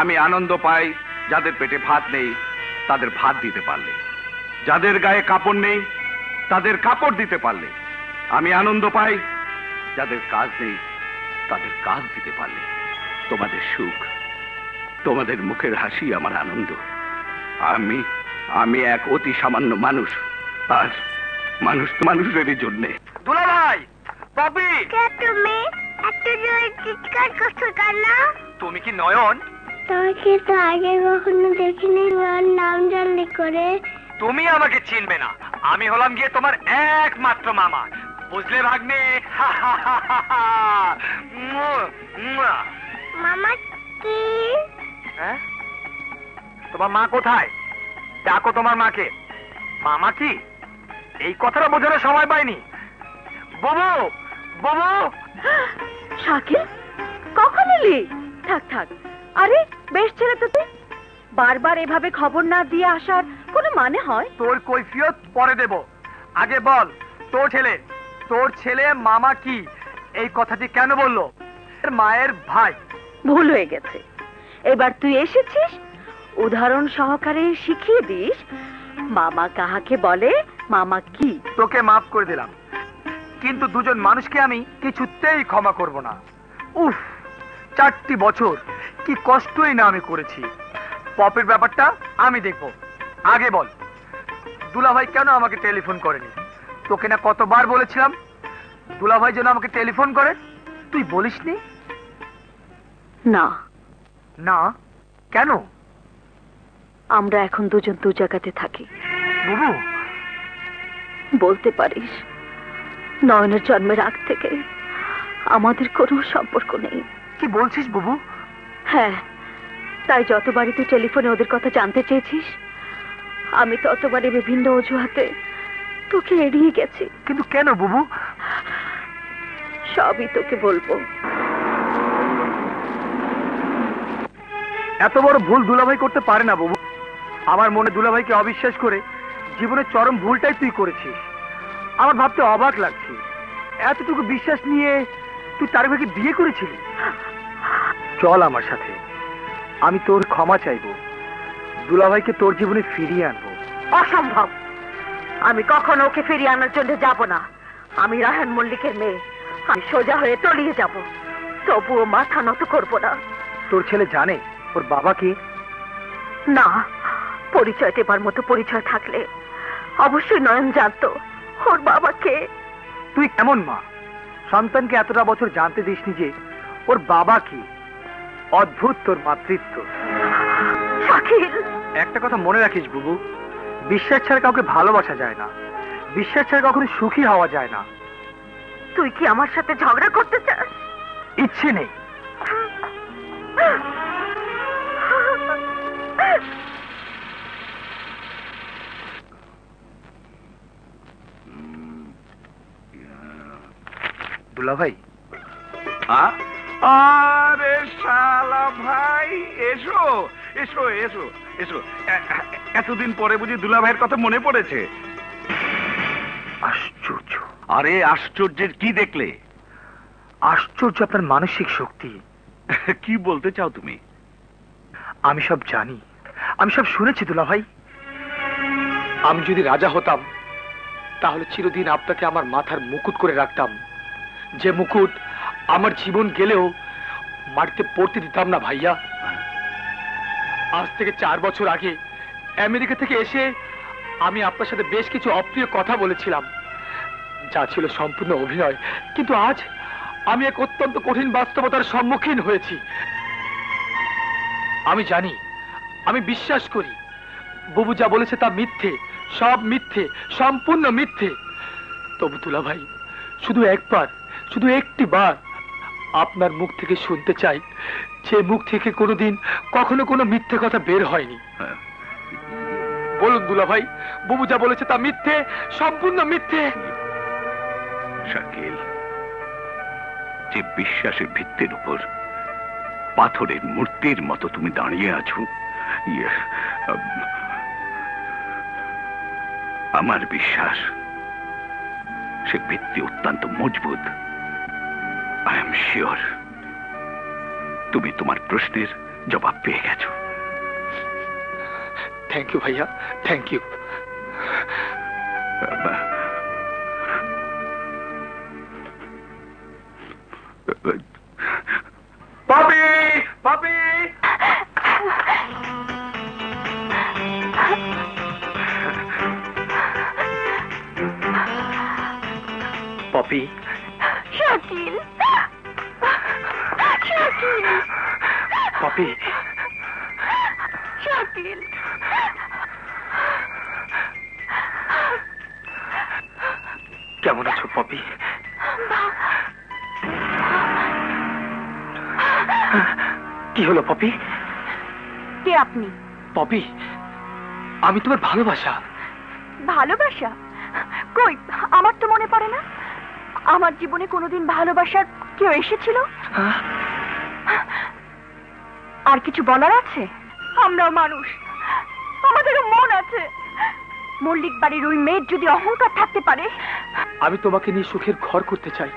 আমি আনন্দ পাই যাদের পেটে ভাত নেই তাদের ভাত দিতে পারলে, যাদের গায়ে কাপড় নেই তাদের কাপড় দিতে পারলে। আমি আনন্দ পাই যাদের কাজ নেই তাদের কাজ দিতে পারলে। তোমাদের সুখ, তোমাদের মুখের হাসি আমার আনন্দ। আমি আমি এক অতি সামান্য মানুষ, আর মানুষ তো মানুষেরই জন্যে। দুলা ভাই, পপি, কে তুমি? এত জোরে চিৎকার করছো কেন? তুমি কি নয়ন? তোমাকে তো আগে কখনো দেখিনি। তোমার নাম জানলে করে? তুমি আমাকে চিনবে না। আমি হলাম গিয়ে তোমার একমাত্র মামা, বুঝলে ভাগ্নে? মামা কি? হ্যাঁ? তোমার মা কোথায়? ডাকো তোমার মাকে। মামা কি? এই কথাটা বোঝানোর সময় পাইনি। বুবু, বুবু। শাকিল, কখন এলি? থাক থাক। আরে বেশ ছেলে তো তুই। বারবার এভাবে খবর না দিয়ে আসার কোনো মানে হয়? তোর কৈফিয়ত পরে দেব। আগে বল, তোর ছেলে মামা কি এই কথাটি কেন বললো? মায়ের ভাই। ভুল হয়ে গেছে। এবার তুই এসেছিস, উদাহরণ সহকারে শিখিয়ে দিস মামা কাহাকে বলে, মামা কি। তোকে মাফ করে দিলাম, কিন্তু দুজন মানুষকে আমি কিছুতেই ক্ষমা করব না। উফ, 4টি বছর কি কষ্টই না আমি করেছি। পপের ব্যাপারটা আমি দেখব। আগে বল, দুলাভাই কেন আমাকে টেলিফোন করেনি? তোকে না কতবার বলেছিলাম দুলাভাই যেন আমাকে টেলিফোন করে, তুই বলিসনি? না না কেন? আমরা এখন দুজন দু জায়গাতে থাকি। বুবু, বলতে পারিস নয়নের জন্মের আগ থেকে আমাদের কোনো সম্পর্ক নেই। কি বলছিস বুবু? হ্যাঁ, তাই যতবারই তুই টেলিফোনে ওদের কথা জানতে চেয়েছিস, আমি ততবারই বিভিন্ন অজুহাতে তোকে এড়িয়ে গেছি। কিন্তু কেন বুবু? সবই তোকে বলবো। এত বড় ভুল দুলাভাই করতে পারে না বুবু। আমার মনে দুলাভাইকে অবিশ্বাস করে জীবনের চরম ভুলটাই তুই করেছিস। আমার ভাবতে অবাক লাগছে, এতটুকু বিশ্বাস নিয়ে তুই তার ভাইকে বিয়ে করেছিলি। চল আমার সাথে, আমি তোর ক্ষমা চাইবো, দুলাভাইকে তোর জীবনে ফিরিয়ে আনবো। অসম্ভব, আমি কখনো ওকে ফিরিয়ে আনার জন্য যাব না। আমি রায়হান মল্লিকের মেয়ে, আমি সোজা হয়ে তলিয়ে যাব, তবুও মাথা নত করব না। তোর ছেলে জানে ওর বাবা কে? না, পরিচয় দেবার মতো পরিচয় থাকলে অবশ্যই নয়ন জানতো ওর বাবা কে। তুই কেমন মা, সন্তানকে এতটা বছর জানতে দিসনি যে ওর বাবা কি? অদ্ভুত তোর মাতৃত্ব। শাকিল, একটা কথা মনে রাখিস বুবু, বিশ্বাস ছাড়া কাউকে ভালোবাসা যায় না, বিশ্বাস ছাড়া কখনো সুখী হওয়া যায় না। তুই কি আমার সাথে ঝগড়া করতে চাস? ইচ্ছে নেই। দুলাভাই, আরে শালা ভাই, এসো এসো এসো এসো। এতদিন পরে বুঝি দুলা ভাইয়ের কথা মনে পড়েছে? আশ্চর্য। আরে আশ্চর্যের কি দেখলে? আশ্চর্য আপনার মানসিক শক্তি। কি বলতে চাও তুমি? আমি সব জানি, আমি সব শুনেছি দুলাভাই। আমি যদি রাজা হতাম তাহলে চিরদিন আপনাকে আমার মাথার মুকুট করে রাখতাম, যে মুকুট আমার জীবন গেলেও মাটিতে পড়তে দিতাম না ভাইয়া। আজ থেকে 4 বছর আগে আমেরিকা থেকে এসে আমি আপনার সাথে বেশ কিছু অপ্রিয় কথা বলেছিলাম, যা ছিল সম্পূর্ণ অভিনয়। কিন্তু আজ আমি এক অত্যন্ত কঠিন বাস্তবতার সম্মুখীন হয়েছি। আমি জানি, আমি বিশ্বাস করি বুবু যা বলেছে তা মিথ্যে, সব মিথ্যে, সম্পূর্ণ মিথ্যে। তবু দুলাভাই, শুধু একবার, শুধু একটি বার আপনার মুখ থেকে শুনতে চাই, যে মুখ থেকে কোনোদিন কখনো কোনো মিথ্যে কথা বের হয়নি। বলুন দুলাভাই, বুবু যা বলেছে তা মিথ্যে, সম্পূর্ণ মিথ্যে। শাকিল, যে বিশ্বাসের ভিত্তির উপর পাথরের মূর্তির মতো তুমি দাঁড়িয়ে আছো, আমার বিশ্বাস সে ভিত্তি অত্যন্ত মজবুত। আই এম শিওর তুমি তোমার প্রশ্নের জবাব পেয়ে গেছো। থ্যাংক ইউ ভাইয়া, থ্যাংক ইউ। পাপি, পাপি, পপি। শাকিল, শাকিল, পপি। শাকিল। কেমন আছো পপি? কি হলো পপি? কে আপনি? পপি, আমি তোমার ভালোবাসা। ভালোবাসা? কই, আমার তো মনে পড়ে না। আমার জীবনে কোনোদিন ভালোবাসার কেউ এসেছিল? আর কিছু বলার আছে? আমরাও মানুষ, আমাদেরও মন আছে। মল্লিক বাড়ির ওই মেয়ের যদি অহংকার থাকতে পারে। আমি তোমাকে নিয়ে সুখের ঘর করতে চাই।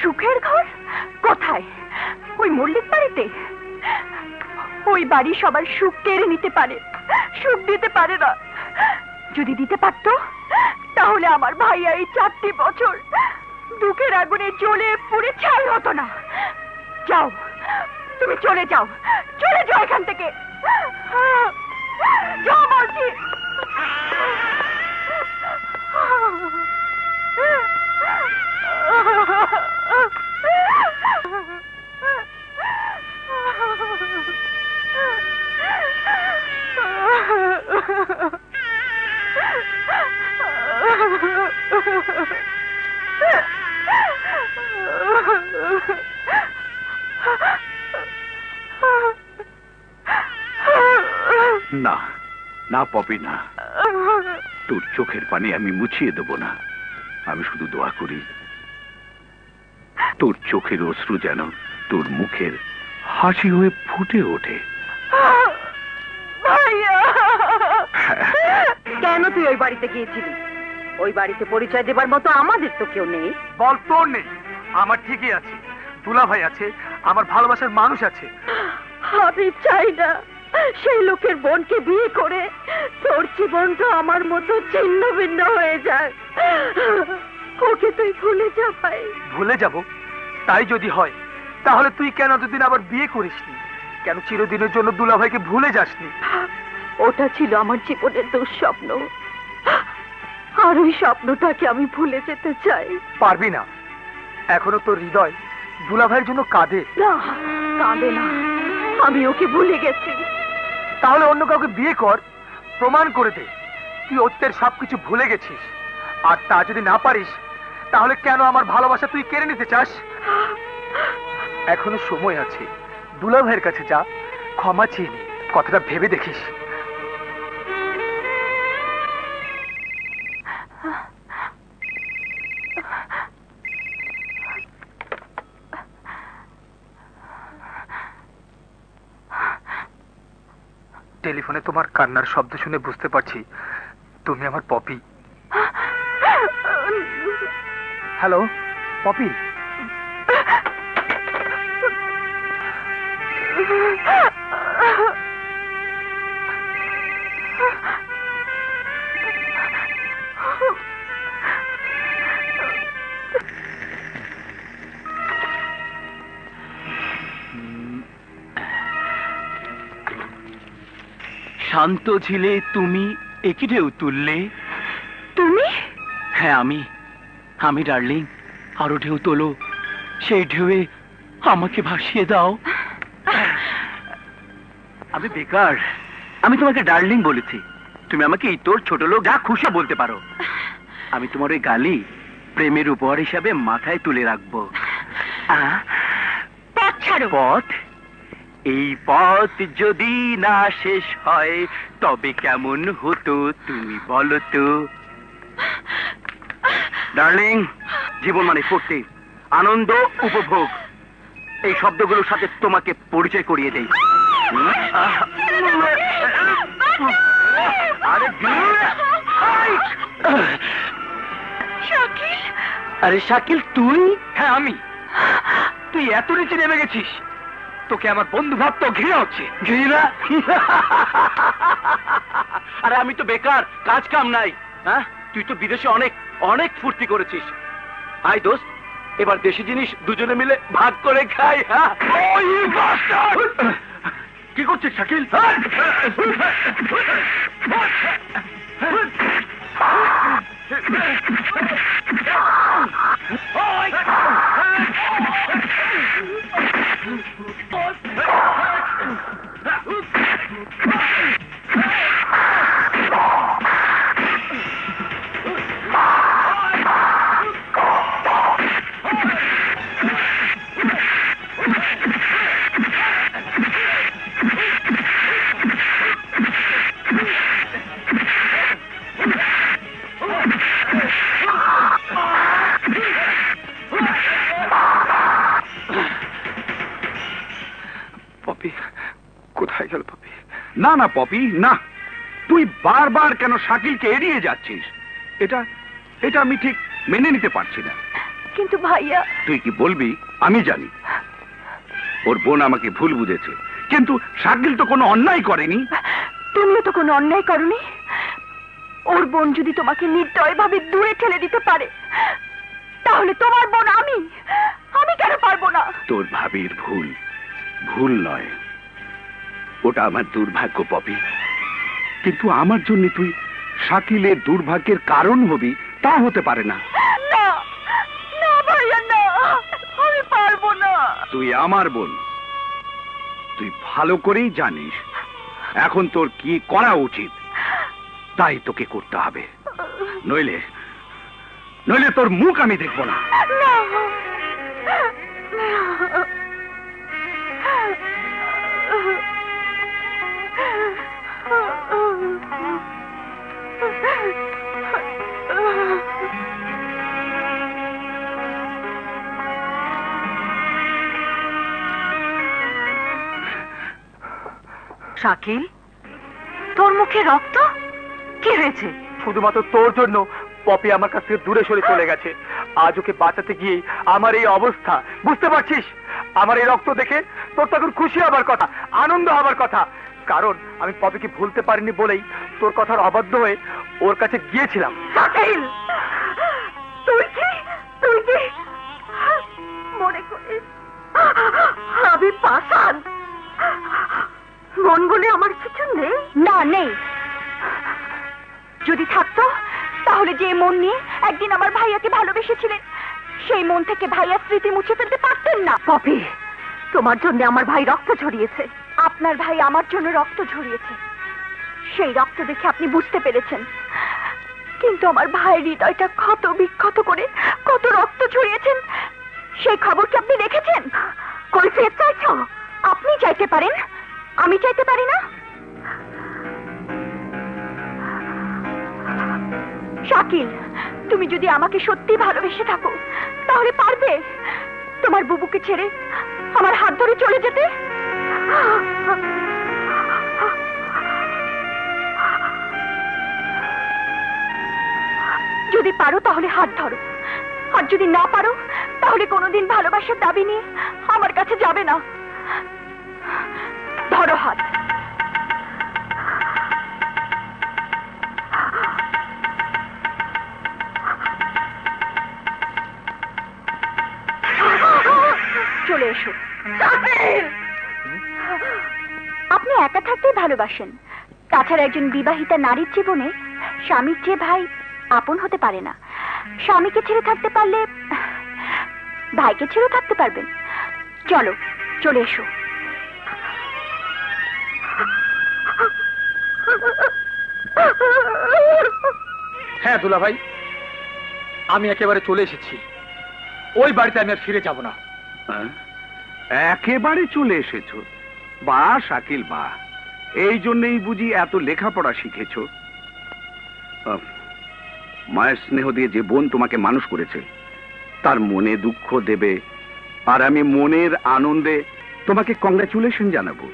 সুখের ঘর? কোথায়? ওই মল্লিক বাড়িতে? ওই বাড়ি সবার সুখ কেড়ে নিতে পারে, সুখ দিতে পারে না। যদি দিতে পারতো তাহলে আমার ভাইয়া এই 4টি বছর দুঃখের আগুনে জ্বলে পুড়ে ছাই হতো না। যাও, তুমি চলে যাও, চলে যাও এখান থেকে। যাও বলছি। না না পপি, না, তোর চোখের পানি আমি মুছিয়ে দেব না। আমি শুধু দোয়া করি তোর চোখের অশ্রু যেন তোর মুখের হাসি হয়ে ফুটে ওঠে। কেন তুই ওই বাড়িতে গিয়েছিলি? ওই বাড়িতে পরিচয় দেবার মতো আমাদের তো কেউ নেই। বল, তোর নেই, আমার ঠিকই আছে। দুলা ভাই আছে, আমার ভালোবাসার মানুষ আছে। আমি চাই না সেই লোকের বোনকে বিয়ে করে তোর জীবনটা আমার মতো ছিন্ন ভিন্ন হয়ে যায়। ওকে তুই ভুলে যা ভাই। ভুলে যাব? তাই যদি হয় তাহলে তুই কেন এতদিন আবার বিয়ে করিসনি? কেন চিরদিনের জন্য দুলা ভাইকে ভুলে যাসনি? ওটা ছিল আমার জীবনের দুঃস্বপ্ন, আর ওই স্বপ্নটাকে আমি ভুলে যেতে চাই। পারবি না, এখনো তোর হৃদয় দুলা ভাইয়ের জন্য কাঁদে। না, কাঁদে না, আমি ওকে ভুলে গেছি। তাহলে অন্য কাউকে বিয়ে কর, প্রমাণ করে দে তুই অতীতের সবকিছু ভুলে গেছিস। আর তা যদি না পারিস তাহলে কেন আমার ভালোবাসা তুই কেড়ে নিতে চাস? এখনো সময় আছে, দুলা ভাইয়ের কাছে যা, ক্ষমা চেয়ে নে। কথাটা ভেবে দেখিস। টেলিফোনে তোমার কান্নার শব্দ শুনে বুঝতে পারছি তুমি আমার পপি। হ্যালো পপি, শান্ত ছিলে তুমি, একই ঢেউ তুললে। তুমি? হ্যাঁ আমি ডার্লিং। আরো ঢেউ তোলো, সেই ঢেউয়ে আমাকে ভাসিয়ে দাও। আমি বেকার, আমি তোমাকে ডার্লিং বলেছি, তুমি আমাকে ইতর ছোট লোক যা খুশি বলতে পারো। আমি তোমার ওই গালি প্রেমের উপহার হিসাবে মাথায় তুলে রাখবো। পথ ছাড়ো। পথ? এই পথ যদি না শেষ হয় তবে কেমন হতো তুমি বলো তো? ডার্লিং, জীবন মানে ফুর্তি, আনন্দ, উপভোগ, এই শব্দগুলোর সাথে তোমাকে পরিচয় করিয়ে দেই। আরে শাকিল, তুই? হ্যাঁ আমি। তুই এত নিচে নেমে গেছিস, তোকে আমার বন্ধু ভাবতো ঘৃণা হচ্ছে। ঘৃণা? আরে আমি তো বেকার, কাজ কাম নাই। হ্যাঁ, তুই তো বিদেশে অনেক অনেক ফুর্তি করেছিস। আই দোস্ত, এবার দেশি জিনিস দুজনে মিলে ভাগ করে খাই। হ্যাঁ, কি করছিস শাকিল? কোথায় গেল পপি? না না পপি, না, তুই বারবার কেন শাকিলকে এড়িয়ে যাচ্ছিস? এটা এটা আমি ঠিক মেনে নিতে পারছি না। কিন্তু ভাইয়া, তুই কি বলবি আমি জানি। ওর বোন আমাকে ভুল বুঝেছে, কিন্তু শাকিল তো কোনো অন্যায় করেনি। তুমিও তো কোনো অন্যায় করনি। ওর বোন যদি তোমাকে নির্দয়ভাবে দূরে ঠেলে দিতে পারে, তাহলে তোমার বোন আমি কেন পারবো না? তোর ভাবির ভুল ভুল নয়, ওটা আমার দুর্ভাগ্য পপি। কিন্তু আমার জন্য তুই শাকিলের দুর্ভাগ্যের কারণ হবি তা হতে পারে না। না না ভাইয়া, না, আমি পারবো না। তুই আমার বোন, তুই ভালো করেই জানিস এখন তোর কি করা উচিত, তাই তোকে করতে হবে। নইলে তোর মুখ আমি দেখবো না। শাকিল, তোর মুখে রক্ত? কি হয়েছে? শুধুমাত্র তোর জন্য পপি আমার কাছ থেকে দূরে সরে চলে গেছে। আজ ওকে বাঁচাতে গিয়ে আমার এই অবস্থা, বুঝতে পারছিস? আমার এই রক্ত দেখে তোর তখন খুশি হবার কথা, আনন্দ হবার কথা, কারণ আমি পপিকে ভুলতে পারিনি বলেই তোর কথার অবাধ্য হয়ে ওর কাছে গিয়েছিলাম। শাকিল, তুই কি মনে করিস আমি পাষাণ? মন বলে আমার কিছু নেই? না, নেই। যদি থাকতো তাহলে যে মন নিয়ে একদিন আমার ভাইয়াকে ভালোবেসেছিলেন, সেই মন থেকে ভাইয়ার স্মৃতি মুছে ফেলতে পারতেন না। পপি, তোমার জন্য আমার ভাই রক্ত ঝরিয়েছে। আপনার ভাই আমার জন্য রক্ত ঝরিয়েছে, সেই রক্ত দেখে আপনি বুঝতে পেরেছেন। কিন্তু আমার ভাইয়ের হৃদয়টা ক্ষত বিক্ষত করে কত রক্ত ঝরিয়েছেন, সেই খবর কি আপনি দেখেছেন? কৈফিয়ত চাইছো? আপনি চাইতে পারেন, আমি চাইতে পারি না। শাকিল, তুমি যদি আমাকে সত্যি ভালোবেসে থাকো তাহলে পারবে তোমার বুবুকে ছেড়ে আমার হাত ধরে চলে যেতে? যদি পারো তাহলে হাত ধরো, আর যদি না পারো তাহলে কোনোদিন ভালোবাসার দাবি নিয়ে আমার কাছে যাবে না। ধরো হাত। চলে এসো। আপনি একা থাকতেই ভালোবাসেন, তাছাড়া একজন বিবাহিতা নারীর জীবনে স্বামীর চেয়ে ভাই আপন হতে পারে না। স্বামীকে ছেড়ে থাকতে পারলে ভাইকে ছেড়ে থাকতে পারবেন। চলো, চলে এসো। হ্যাঁ দুলা ভাই, আমি একেবারে চলে এসেছি। ওই বাড়িতে আমি আর ফিরে যাব না। হ্যাঁ? একেবারে চলে এসেছো? বা শাকিল বা, এই জন্যই বুঝি এত লেখাপড়া শিখেছো? মায়ের স্নেহ দিয়ে যে বোন তোমাকে মানুষ করেছে তার মনে দুঃখ দেবে, আর আমি মনের আনন্দে তোমাকে কংগ্রাচুলেশন জানাবো।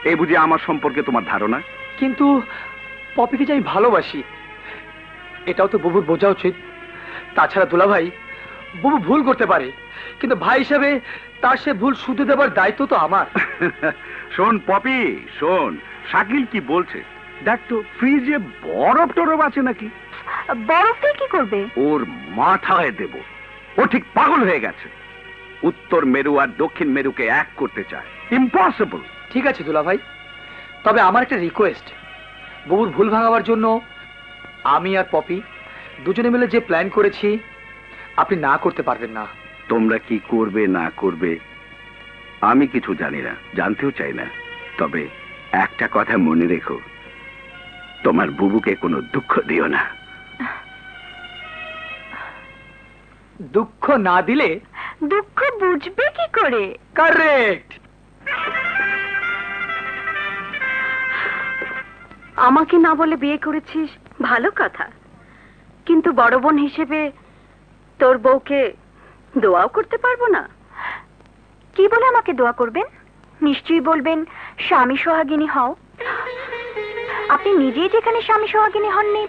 এই বুঝি আমার সম্পর্কে তোমার ধারণা? কিন্তু পপিকে যে আমি ভালোবাসি এটাও তো বুবুর বোঝা উচিত। তাছাড়া দুলা ভাই, বুবু ভুল করতে পারে, কিন্তু ভাই হিসেবে তার সে ভুল শুধরে দেবার দায়িত্ব তো আমার। শোন পপি, শোন শাকিল কি বলছে দেখ তো, ফ্রিজে বরফ টরফ আছে নাকি? বরফ দিয়ে কি করবে? ওর মাথায় দেব। ও ঠিক পাগল হয়ে গেছে, উত্তর মেরু আর দক্ষিণ মেরুকে এক করতে চায়। ইম্পসিবল। ঠিক আছে দুলা ভাই, তবে আমার একটা রিকোয়েস্ট। বুবুর ভুল ভাঙাবার জন্য আমি আর পপি দুজনে মিলে যে প্ল্যান করেছি আপনি না করতে পারবেন না। তোমরা কি করবে না করবে আমি কিছু জানি না, জানতেও চাই না। তবে একটা কথা মনে রেখো, তোমার বুবুকে কোনো দুঃখ দিও না। দুঃখ না দিলে দুঃখ বুঝবে কি করে? কারেক্ট। আমাকে না বলে বিয়ে করেছিস, ভালো কথা, কিন্তু বড় বোন হিসেবে তোর বউকে দোয়াও করতে পারবো না। কি বলে আমাকে দোয়া করবেন? নিশ্চয়ই বলবেন স্বামী সোহাগিনী হও। আপনি নিজেই যেখানে স্বামী সোহাগিনী হননি,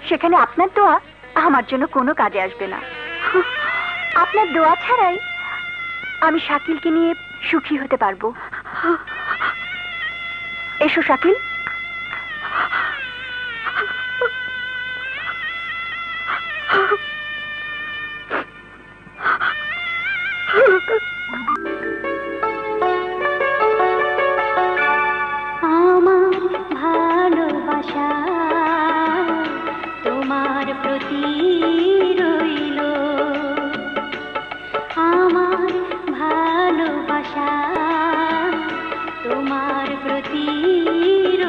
সেখানে আপনার দোয়া আমার জন্য কোনো কাজে আসবে না। আপনার দোয়া ছাড়াই আমি শাকিলকে নিয়ে সুখী হতে পারবো। এসো শাকিল। আমার ভালোবাসা তোমার প্রতি রইল, আমার ভালোবাসা তোমার প্রতি রইল।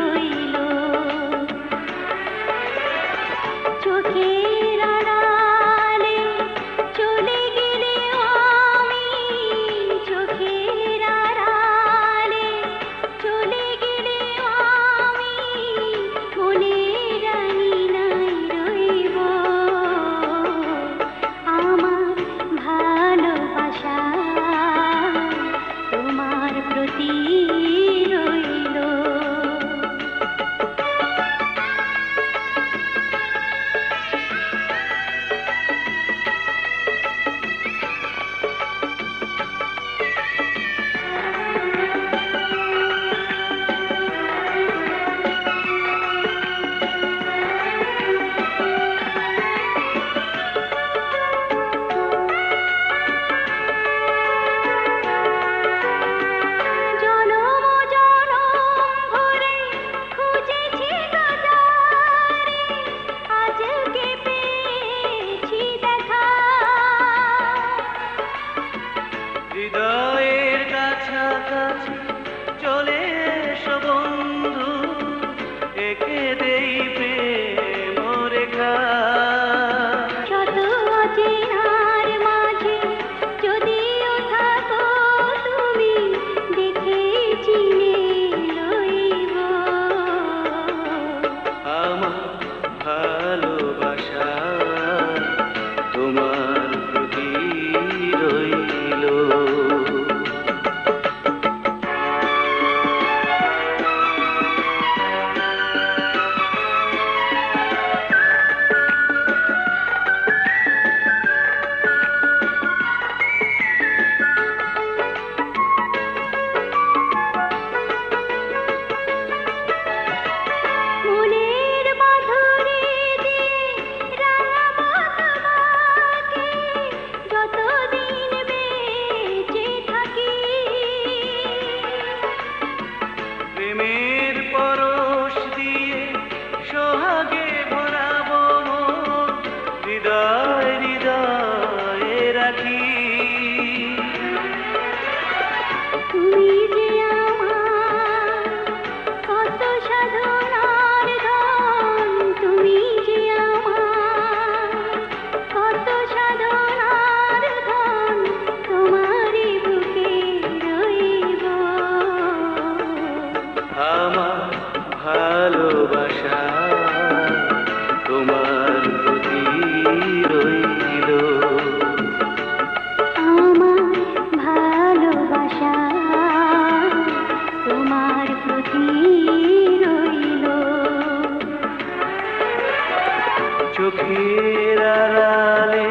চোখের আড়ালে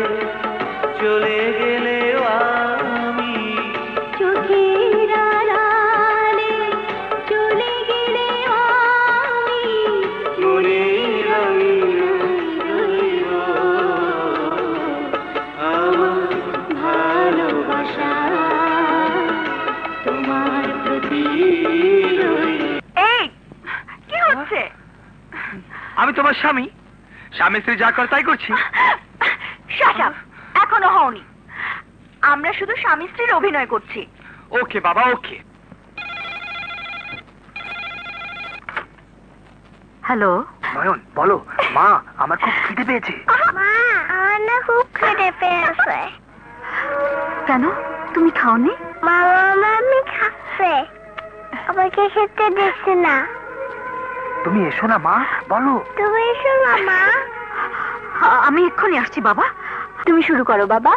চলে গেলে আমি চোখের আড়ালে চলে গেলে আমি মনে রইব আমার ভালোবাসা তোমার প্রতি এই কি হচ্ছে? আমি তোমার স্বামী, স্বামী স্ত্রী যা করে তাই করছি। শাট আপ, এখনো হওনি। আমরা শুধু স্বামী স্ত্রীর অভিনয় করছি। ওকে বাবা, ওকে। হ্যালো, নয়ন বলো, মা আমার খুব খিদে পেয়েছে। মা আমার না খুব খিদে পেয়েছে। কেন তুমি খাওনি? মামা মামি খাচ্ছে, আমাকে খেতে দিচ্ছে না। তুমি এসো না মা, বলো। তুমি এসো মামা। আমি এক্ষুনি আসছি বাবা। তুমি শুরু করো বাবা।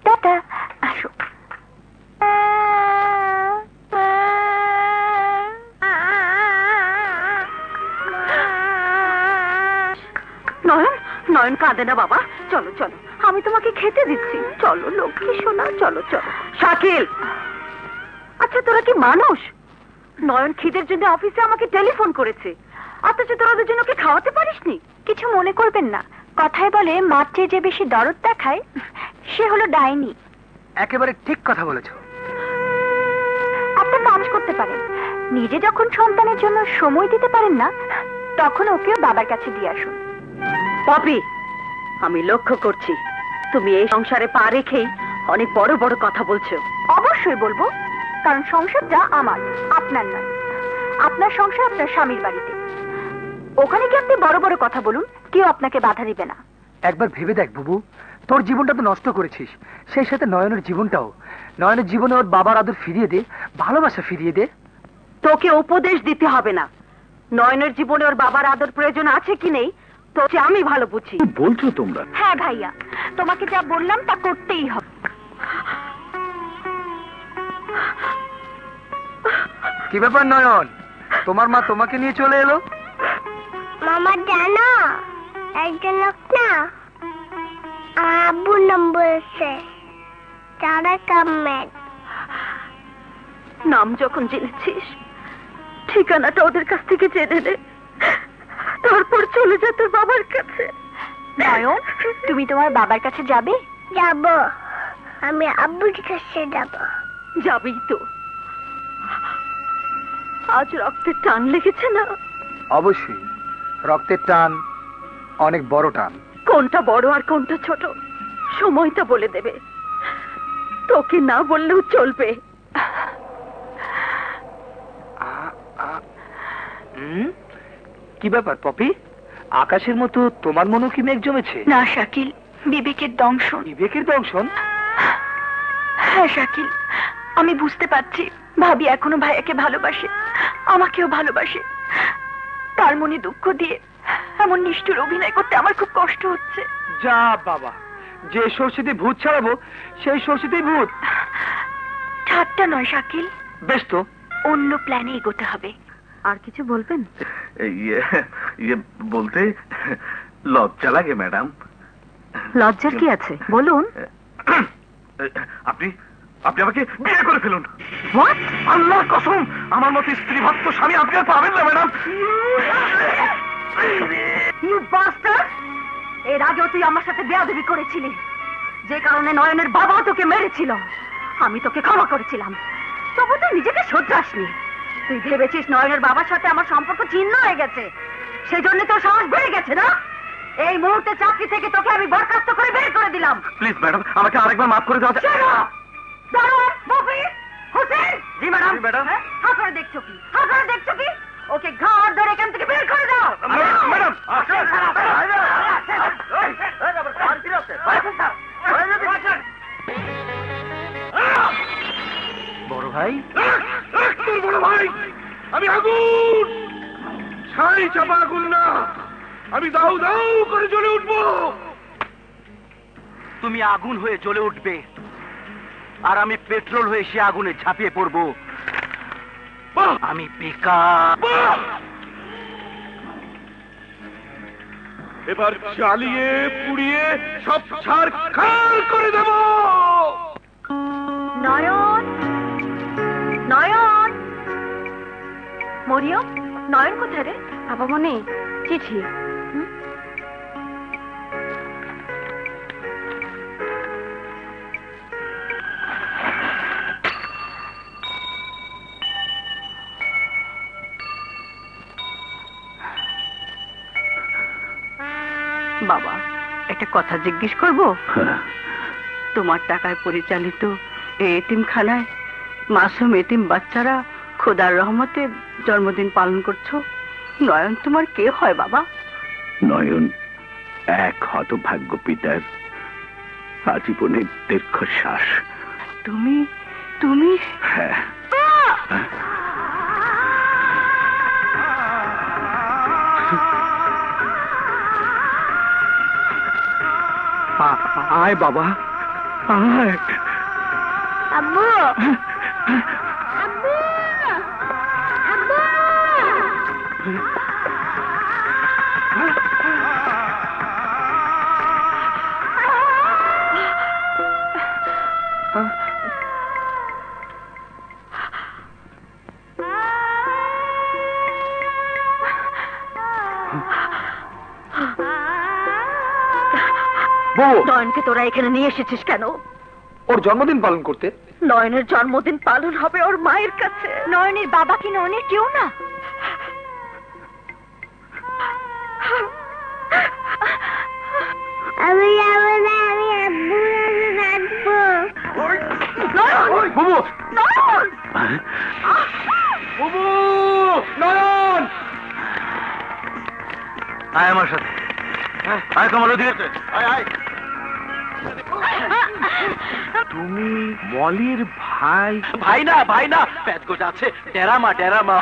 টাটা, আসো। নয়ন, নয়ন কাঁদে না বাবা, চলো চলো, আমি তোমাকে খেতে দিচ্ছি। চলো লক্ষ্মী সোনা, চলো চলো। শাকিল, আচ্ছা তোরা কি মানুষ? নয়ন খিদের জন্য অফিসে আমাকে টেলিফোন করেছে, অথচ তোরা দুজন ওকে খাওয়াতে পারিসনি। কিছু মনে করবেন না, কথায় বলে মার চেয়ে যে বেশি দরদ দেখায় সে হলো ডাইনি। একেবারে ঠিক কথা বলেছো। একটা কাজ করতে পারেন, নিজে যখন সন্তানের জন্য সময় দিতে পারেন না, তখন ওকেও বাবার কাছে দিয়ে আসুন। পপি, আমি লক্ষ্য করছি তুমি এই সংসারে পা রেখেই অনেক বড় বড় কথা বলছো। অবশ্যই বলবো, কারণ সংসারটা আমার, আপনার নয়। আপনার সংসার আপনার স্বামীর বাড়িতে, ওখানে কি আপনি বড় বড় কথা বলুন, কেউ আপনাকে বাধা দিবে না। একবার ভেবে দেখ বুবু, তোর জীবনটা তো নষ্ট করেছিস, সেই সাথে নয়নের জীবনটাও। নয়নের জীবনে ওর বাবার আদর ফিরিয়ে দে, ভালোবাসা ফিরিয়ে দে। তোকে উপদেশ দিতে হবে না। নয়নের জীবনে ওর বাবার আদর প্রয়োজন আছে কি নেই তো আমি ভালো বুঝি। বলছো তোমরা? হ্যাঁ ভাইয়া, তোমাকে যা বললাম তা করতেই হবে। কি ব্যাপার নয়ন, তোমার মা তোমাকে নিয়ে চলে এলো? মামা জানো, একজন লোক না আমার আব্বুর নাম বলছে, তারেক আহমেদ। নাম যখন জেনেছিস, ঠিকানাটা ওদের কাছ থেকে জেনে নে, তারপর চলে যা তোর বাবার কাছে। নয়ন, তুমি তোমার বাবার কাছে যাবে? যাব, আমি আব্বুর কাছে যাব। যাবি তো? আজ রক্তের টান লেগেছে না? অবশ্যই, রক্তের টান অনেক বড় টান। কোনটা বড় আর কোনটা ছোট সময়টা বলে দেবে, তোকে না বললেও চলবে। কি ব্যাপার পপি, আকাশের মতো তোমার মনও কি মেঘ জমেছে? না শাকিল, বিবেকের দংশন। বিবেকের দংশন? হ্যাঁ শাকিল, আমি বুঝতে পারছি ভাবি এখনো ভাইয়াকে ভালোবাসে, আমাকেও ভালোবাসে। তার মনে দুঃখ দিয়ে এমন নিষ্ঠুর অভিনয় করতে আমার খুব কষ্ট হচ্ছে। যা বাবা, যে সরস্বতী ভূত ছাড়াবো সেই সরস্বতী ভূত। ঠাট্টা নয় শাকিল, বেশ তো, অন্য প্ল্যানে এগোতে হবে। আর কিছু বলবেন? বলতে লজ্জা লাগে ম্যাডাম। লজ্জার কি আছে বলুন। আপনি আপনি আমাকে বিয়ে করে ফেলুন। হোয়াট? আল্লাহর কসম, আমার মতো স্ত্রী ভক্ত স্বামী আপনি আর পাবেন না ম্যাডাম। ইউ বাস্টার, এর আগেও তুই আমার সাথে বেয়াদবি করেছিলি, যে কারণে নয়নের বাবা তোকে মেরেছিল। আমি তোকে ক্ষমা করেছিলাম, তবু তুই নিজেকে শোধরাসনি। তুই ভেবেছিস নয়নের বাবার সাথে আমার সম্পর্ক ছিন্ন হয়ে গেছে, সেই জন্য তোর সাহস বেড়ে গেছে না? এই মুহূর্তে চাকরি থেকে তোকে আমি বরখাস্ত করে বের করে দিলাম। প্লিজ ম্যাডাম, আমাকে আরেকবার মাফ করে দেওয়া যায়? দারোয়ান, ববি, হোসেন। জি ম্যাডাম। ম্যাডাম, হাত ধরে দেখছো কি? হাত ধরে দেখছো কি? ওকে ঘাড় ধরে এখান থেকে বের করে দাও। ম্যাডাম বড় ভাই। বড় ভাই, আমি আগুন, ছাই চাপা আগুন না, আমি দাউ দাউ করে জ্বলে উঠবো। তুমি আগুন হয়ে জ্বলে উঠবে, আর আমি পেট্রোল হয়ে সে আগুনে ঝাঁপিয়ে পড়বো। আমি বেকার। এবার জ্বালিয়ে পুড়িয়ে সব ছারখার করে দেব। নয়ন, নয়ন, মরিয়ম, নয়ন কোথায় রে? আপামনি, চিঠি। বাবা, একটা কথা জিজ্ঞেস করব? তোমার টাকায় পরিচালিত এই এতিমখানায় মাসুম এতিম বাচ্চারা খোদার রহমতে জন্মদিন পালন করছো। নয়ন তোমার কে হয় বাবা? নয়ন এক হতভাগ্য পিতার আজীবনের দীর্ঘশ্বাস। তুমি তুমি হ্যাঁ, আয় বাবা, আয়। আব্বু, আব্বু, আব্বু। নয়নকে তোরা এখানে নিয়ে এসেছিস কেন? ওর জন্মদিন পালন করতে। নয়নের জন্মদিন পালন হবে ওর মায়ের কাছে। নয়নের বাবা কি নয়নের কেউ না? আমি যাবো না, আমি আব্বুর কাছে থাকবো। বুবু, নয়ন, আয় আমার সাথে, আয় তোমার ওদিকে, আয় আয়। তুমি মলির ভাই? ভাই না, ভাই না, পেট গোটা আছে, ডেরামা ডেরামা।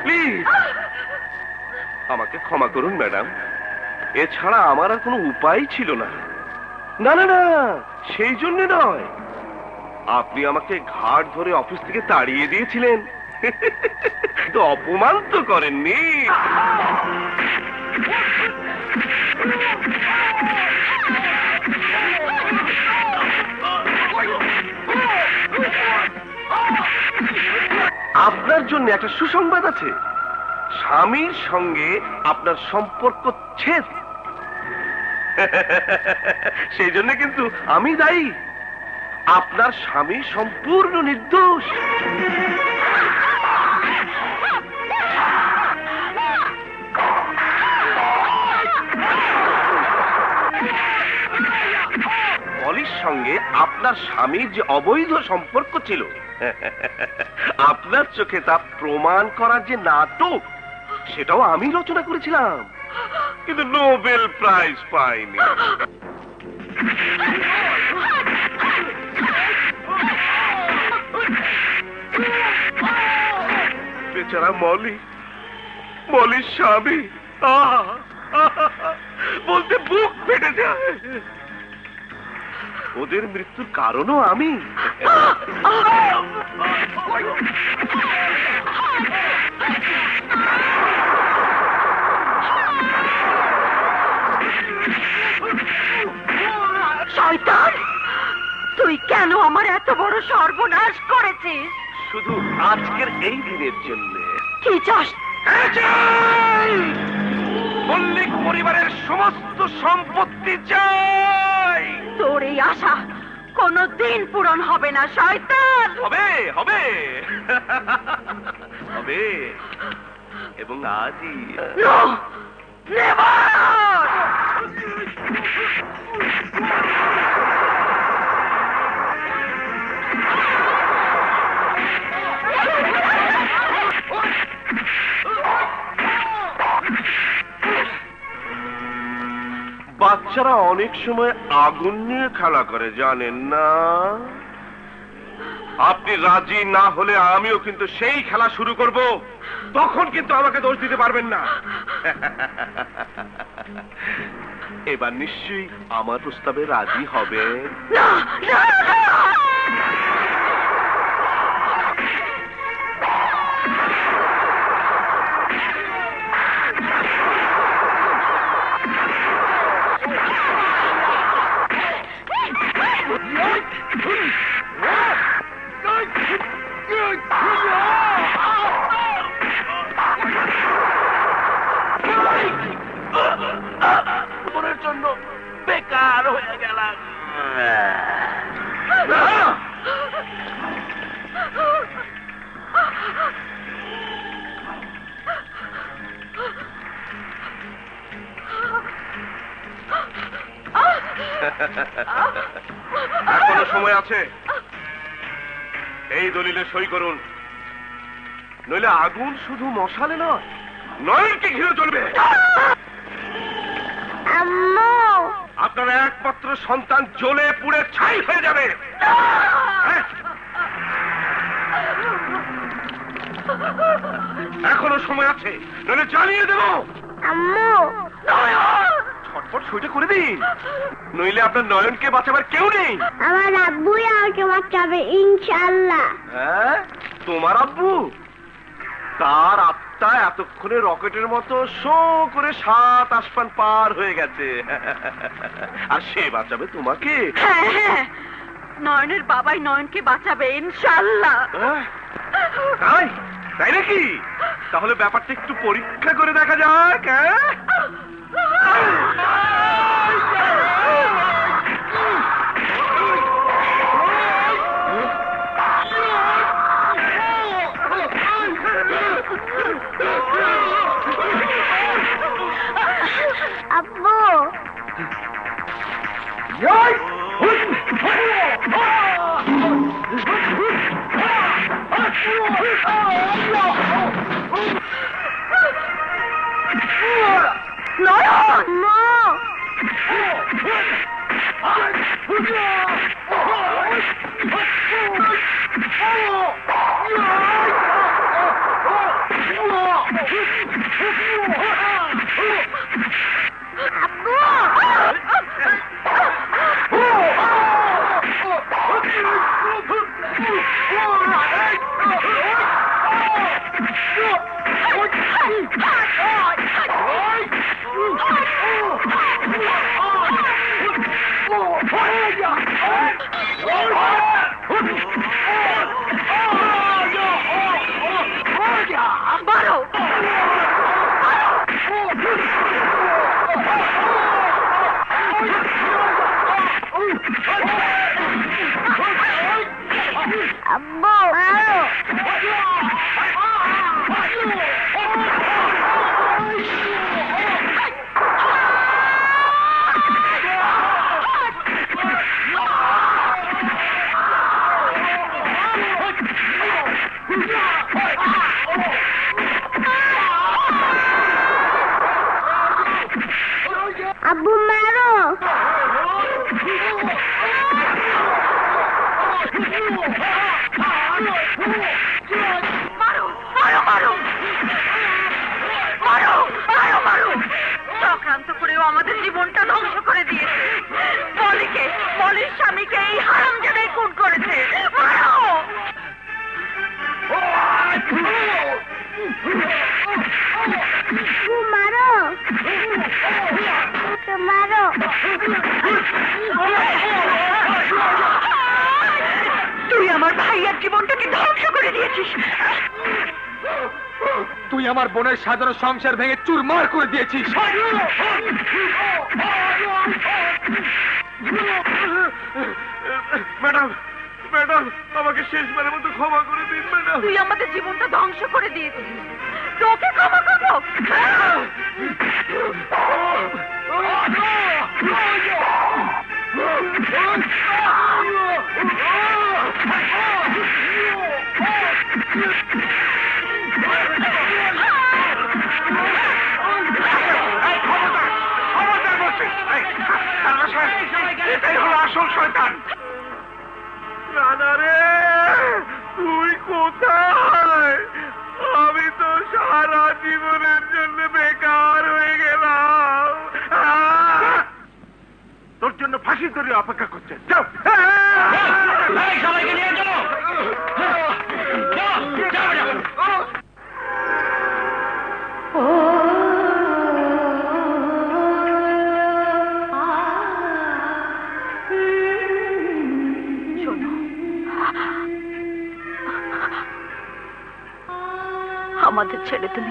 প্লিজ আমাকে ক্ষমা করুন ম্যাডাম, এছাড়া আমার আর কোনো উপায় ছিল না। না না না, সেই জন্য নয়, আপনি আমাকে ঘাট ধরে অফিস থেকে তাড়িয়ে দিয়েছিলেন, তো অপমান তো করেননি। আপনার জন্য একটা সুসংবাদ আছে, স্বামীর সঙ্গে আপনার সম্পর্ক ছেদ। সেই জন্য কিন্তু আমি দায়ী, আপনার স্বামী সম্পূর্ণ নির্দোষ। মলির সঙ্গে আপনার স্বামীর যে অবৈধ সম্পর্ক ছিল, আপনার চোখে তা প্রমাণ করার যে নাটক, সেটাও আমি রচনা করেছিলাম, কিন্তু নোবেল প্রাইজ পাইনি। বেচারা মলি, মলির স্বামী, বলতে বুক ফেটে যায়। ওদের মৃত্যুর কারণও আমি। শয়তান, তুই কেন আমার এত বড় সর্বনাশ করেছিস? শুধু আজকের এই দিনের জন্য। কি চাস? মল্লিক পরিবারের সমস্ত সম্পত্তি চাই। তোর এই আশা কোনদিন পূরণ হবে না শয়তান। হবে হবে হবে, এবং আজই। No! Never! বাচ্চারা অনেক সময় আগুন নিয়ে খেলা করে, জানেন না? আপনি রাজি না হলে আমিও কিন্তু সেই খেলা শুরু করব, তখন কিন্তু আমাকে দোষ দিতে পারবেন না। এবার নিশ্চয়ই আমার প্রস্তাবে রাজি হবে। জীবনের জন্য বেকার হয়ে গেলাম। এখনো সময় আছে, এই দলিলে সই করুন, নইলে আগুন শুধু মশালে নয়, নয়নকে ঘিরে চলবে। আম্মু, আপনার একমাত্র সন্তান জ্বলে পুড়ে ছাই হয়ে যাবে। এখনো সময় আছে, নইলে জ্বালিয়ে দেব। আম্মু, ছটফট সইটা করে দিন, নইলে আপনার নয়নকে বাঁচাবার কেউ নেই। আমার আব্বুই আমাকে বাঁচাবে ইনশাআল্লাহ। হ্যাঁ, তোমার আব্বু? তার আত্মা এতক্ষণে রকেটের মতো শো করে 7 আসমান পার হয়ে গেছে, আর সে বাঁচাবে তোমাকে। হ্যাঁ, নয়নের বাবাই নয়নকে বাঁচাবে ইনশাআল্লাহ। তাই তাই নাকি? তাহলে ব্যাপারটা একটু পরীক্ষা করে দেখা যাক। আব্বু, আব্বু মারো। চক্রান্ত করেও আমাদের জীবনটা ধ্বংস করে দিয়েছে। মলির স্বামীকে এই হারামজাদাই খুন করেছে। মারো! মারো, মারো। তুই আমার ভাইয়ার জীবনটাকে ধ্বংস করে দিয়েছিস। তুই আমার বোনের সাধারণ সংসার ভেঙে চুরমার করে দিয়েছিস। ম্যাডাম, ম্যাডাম, আমাকে শেষবারের মতো ক্ষমা করে দিন ম্যাডাম। তুই আমাদের জীবনটা ধ্বংস করে দিয়েছিস, তোকে ক্ষমা করবো? এটাই হলো আসল শয়তান। রানা রে! কোথায়? আমি তো সারা জীবনের জন্য বেকার হয়ে গেলাম। তোর জন্য ফাঁসির দড়ি অপেক্ষা করছে। যাও। সবাইকে নিয়ে চলো। শোনো, আমাদের ছেড়ে তুমি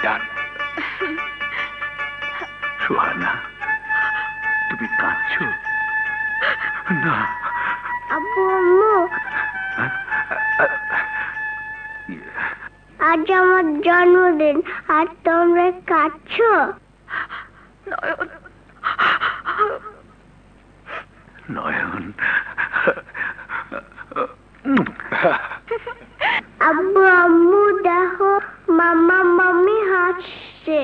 ডান। সুহানা, তুমি কাঁদছো না? আব্বু আম্মু, আজ আমার জন্মদিন আর তোমরা কাঁদছো? নয়ন, আব্বু আম্মু দেখো, মাম্মা মাম্মি হাসছে।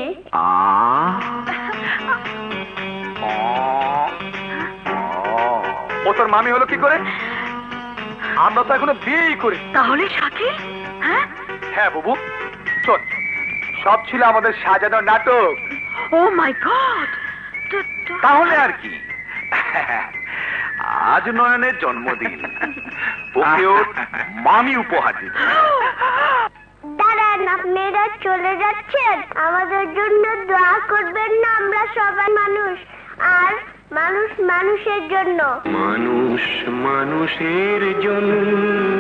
ও তোর মামি হলো কি করে? আমরা তো এখনো বিয়েই করি। তাহলে শাকিল? হ্যাঁ হ্যাঁ বাবু, চল, সব ছিল আমাদের সাজানো নাটক। ও মাই গড, তাহলে আর কি, আজ নয়নের জন্মদিন, ওকে ওর মামি উপহার দিচ্ছে। দাঁড়ান, আপনারা চলে যাচ্ছেন? আমাদের জন্য দোয়া করবেন না? আমরা সবাই মানুষ, আর মানুষ মানুষের জন্য। মানুষ মানুষের জন্য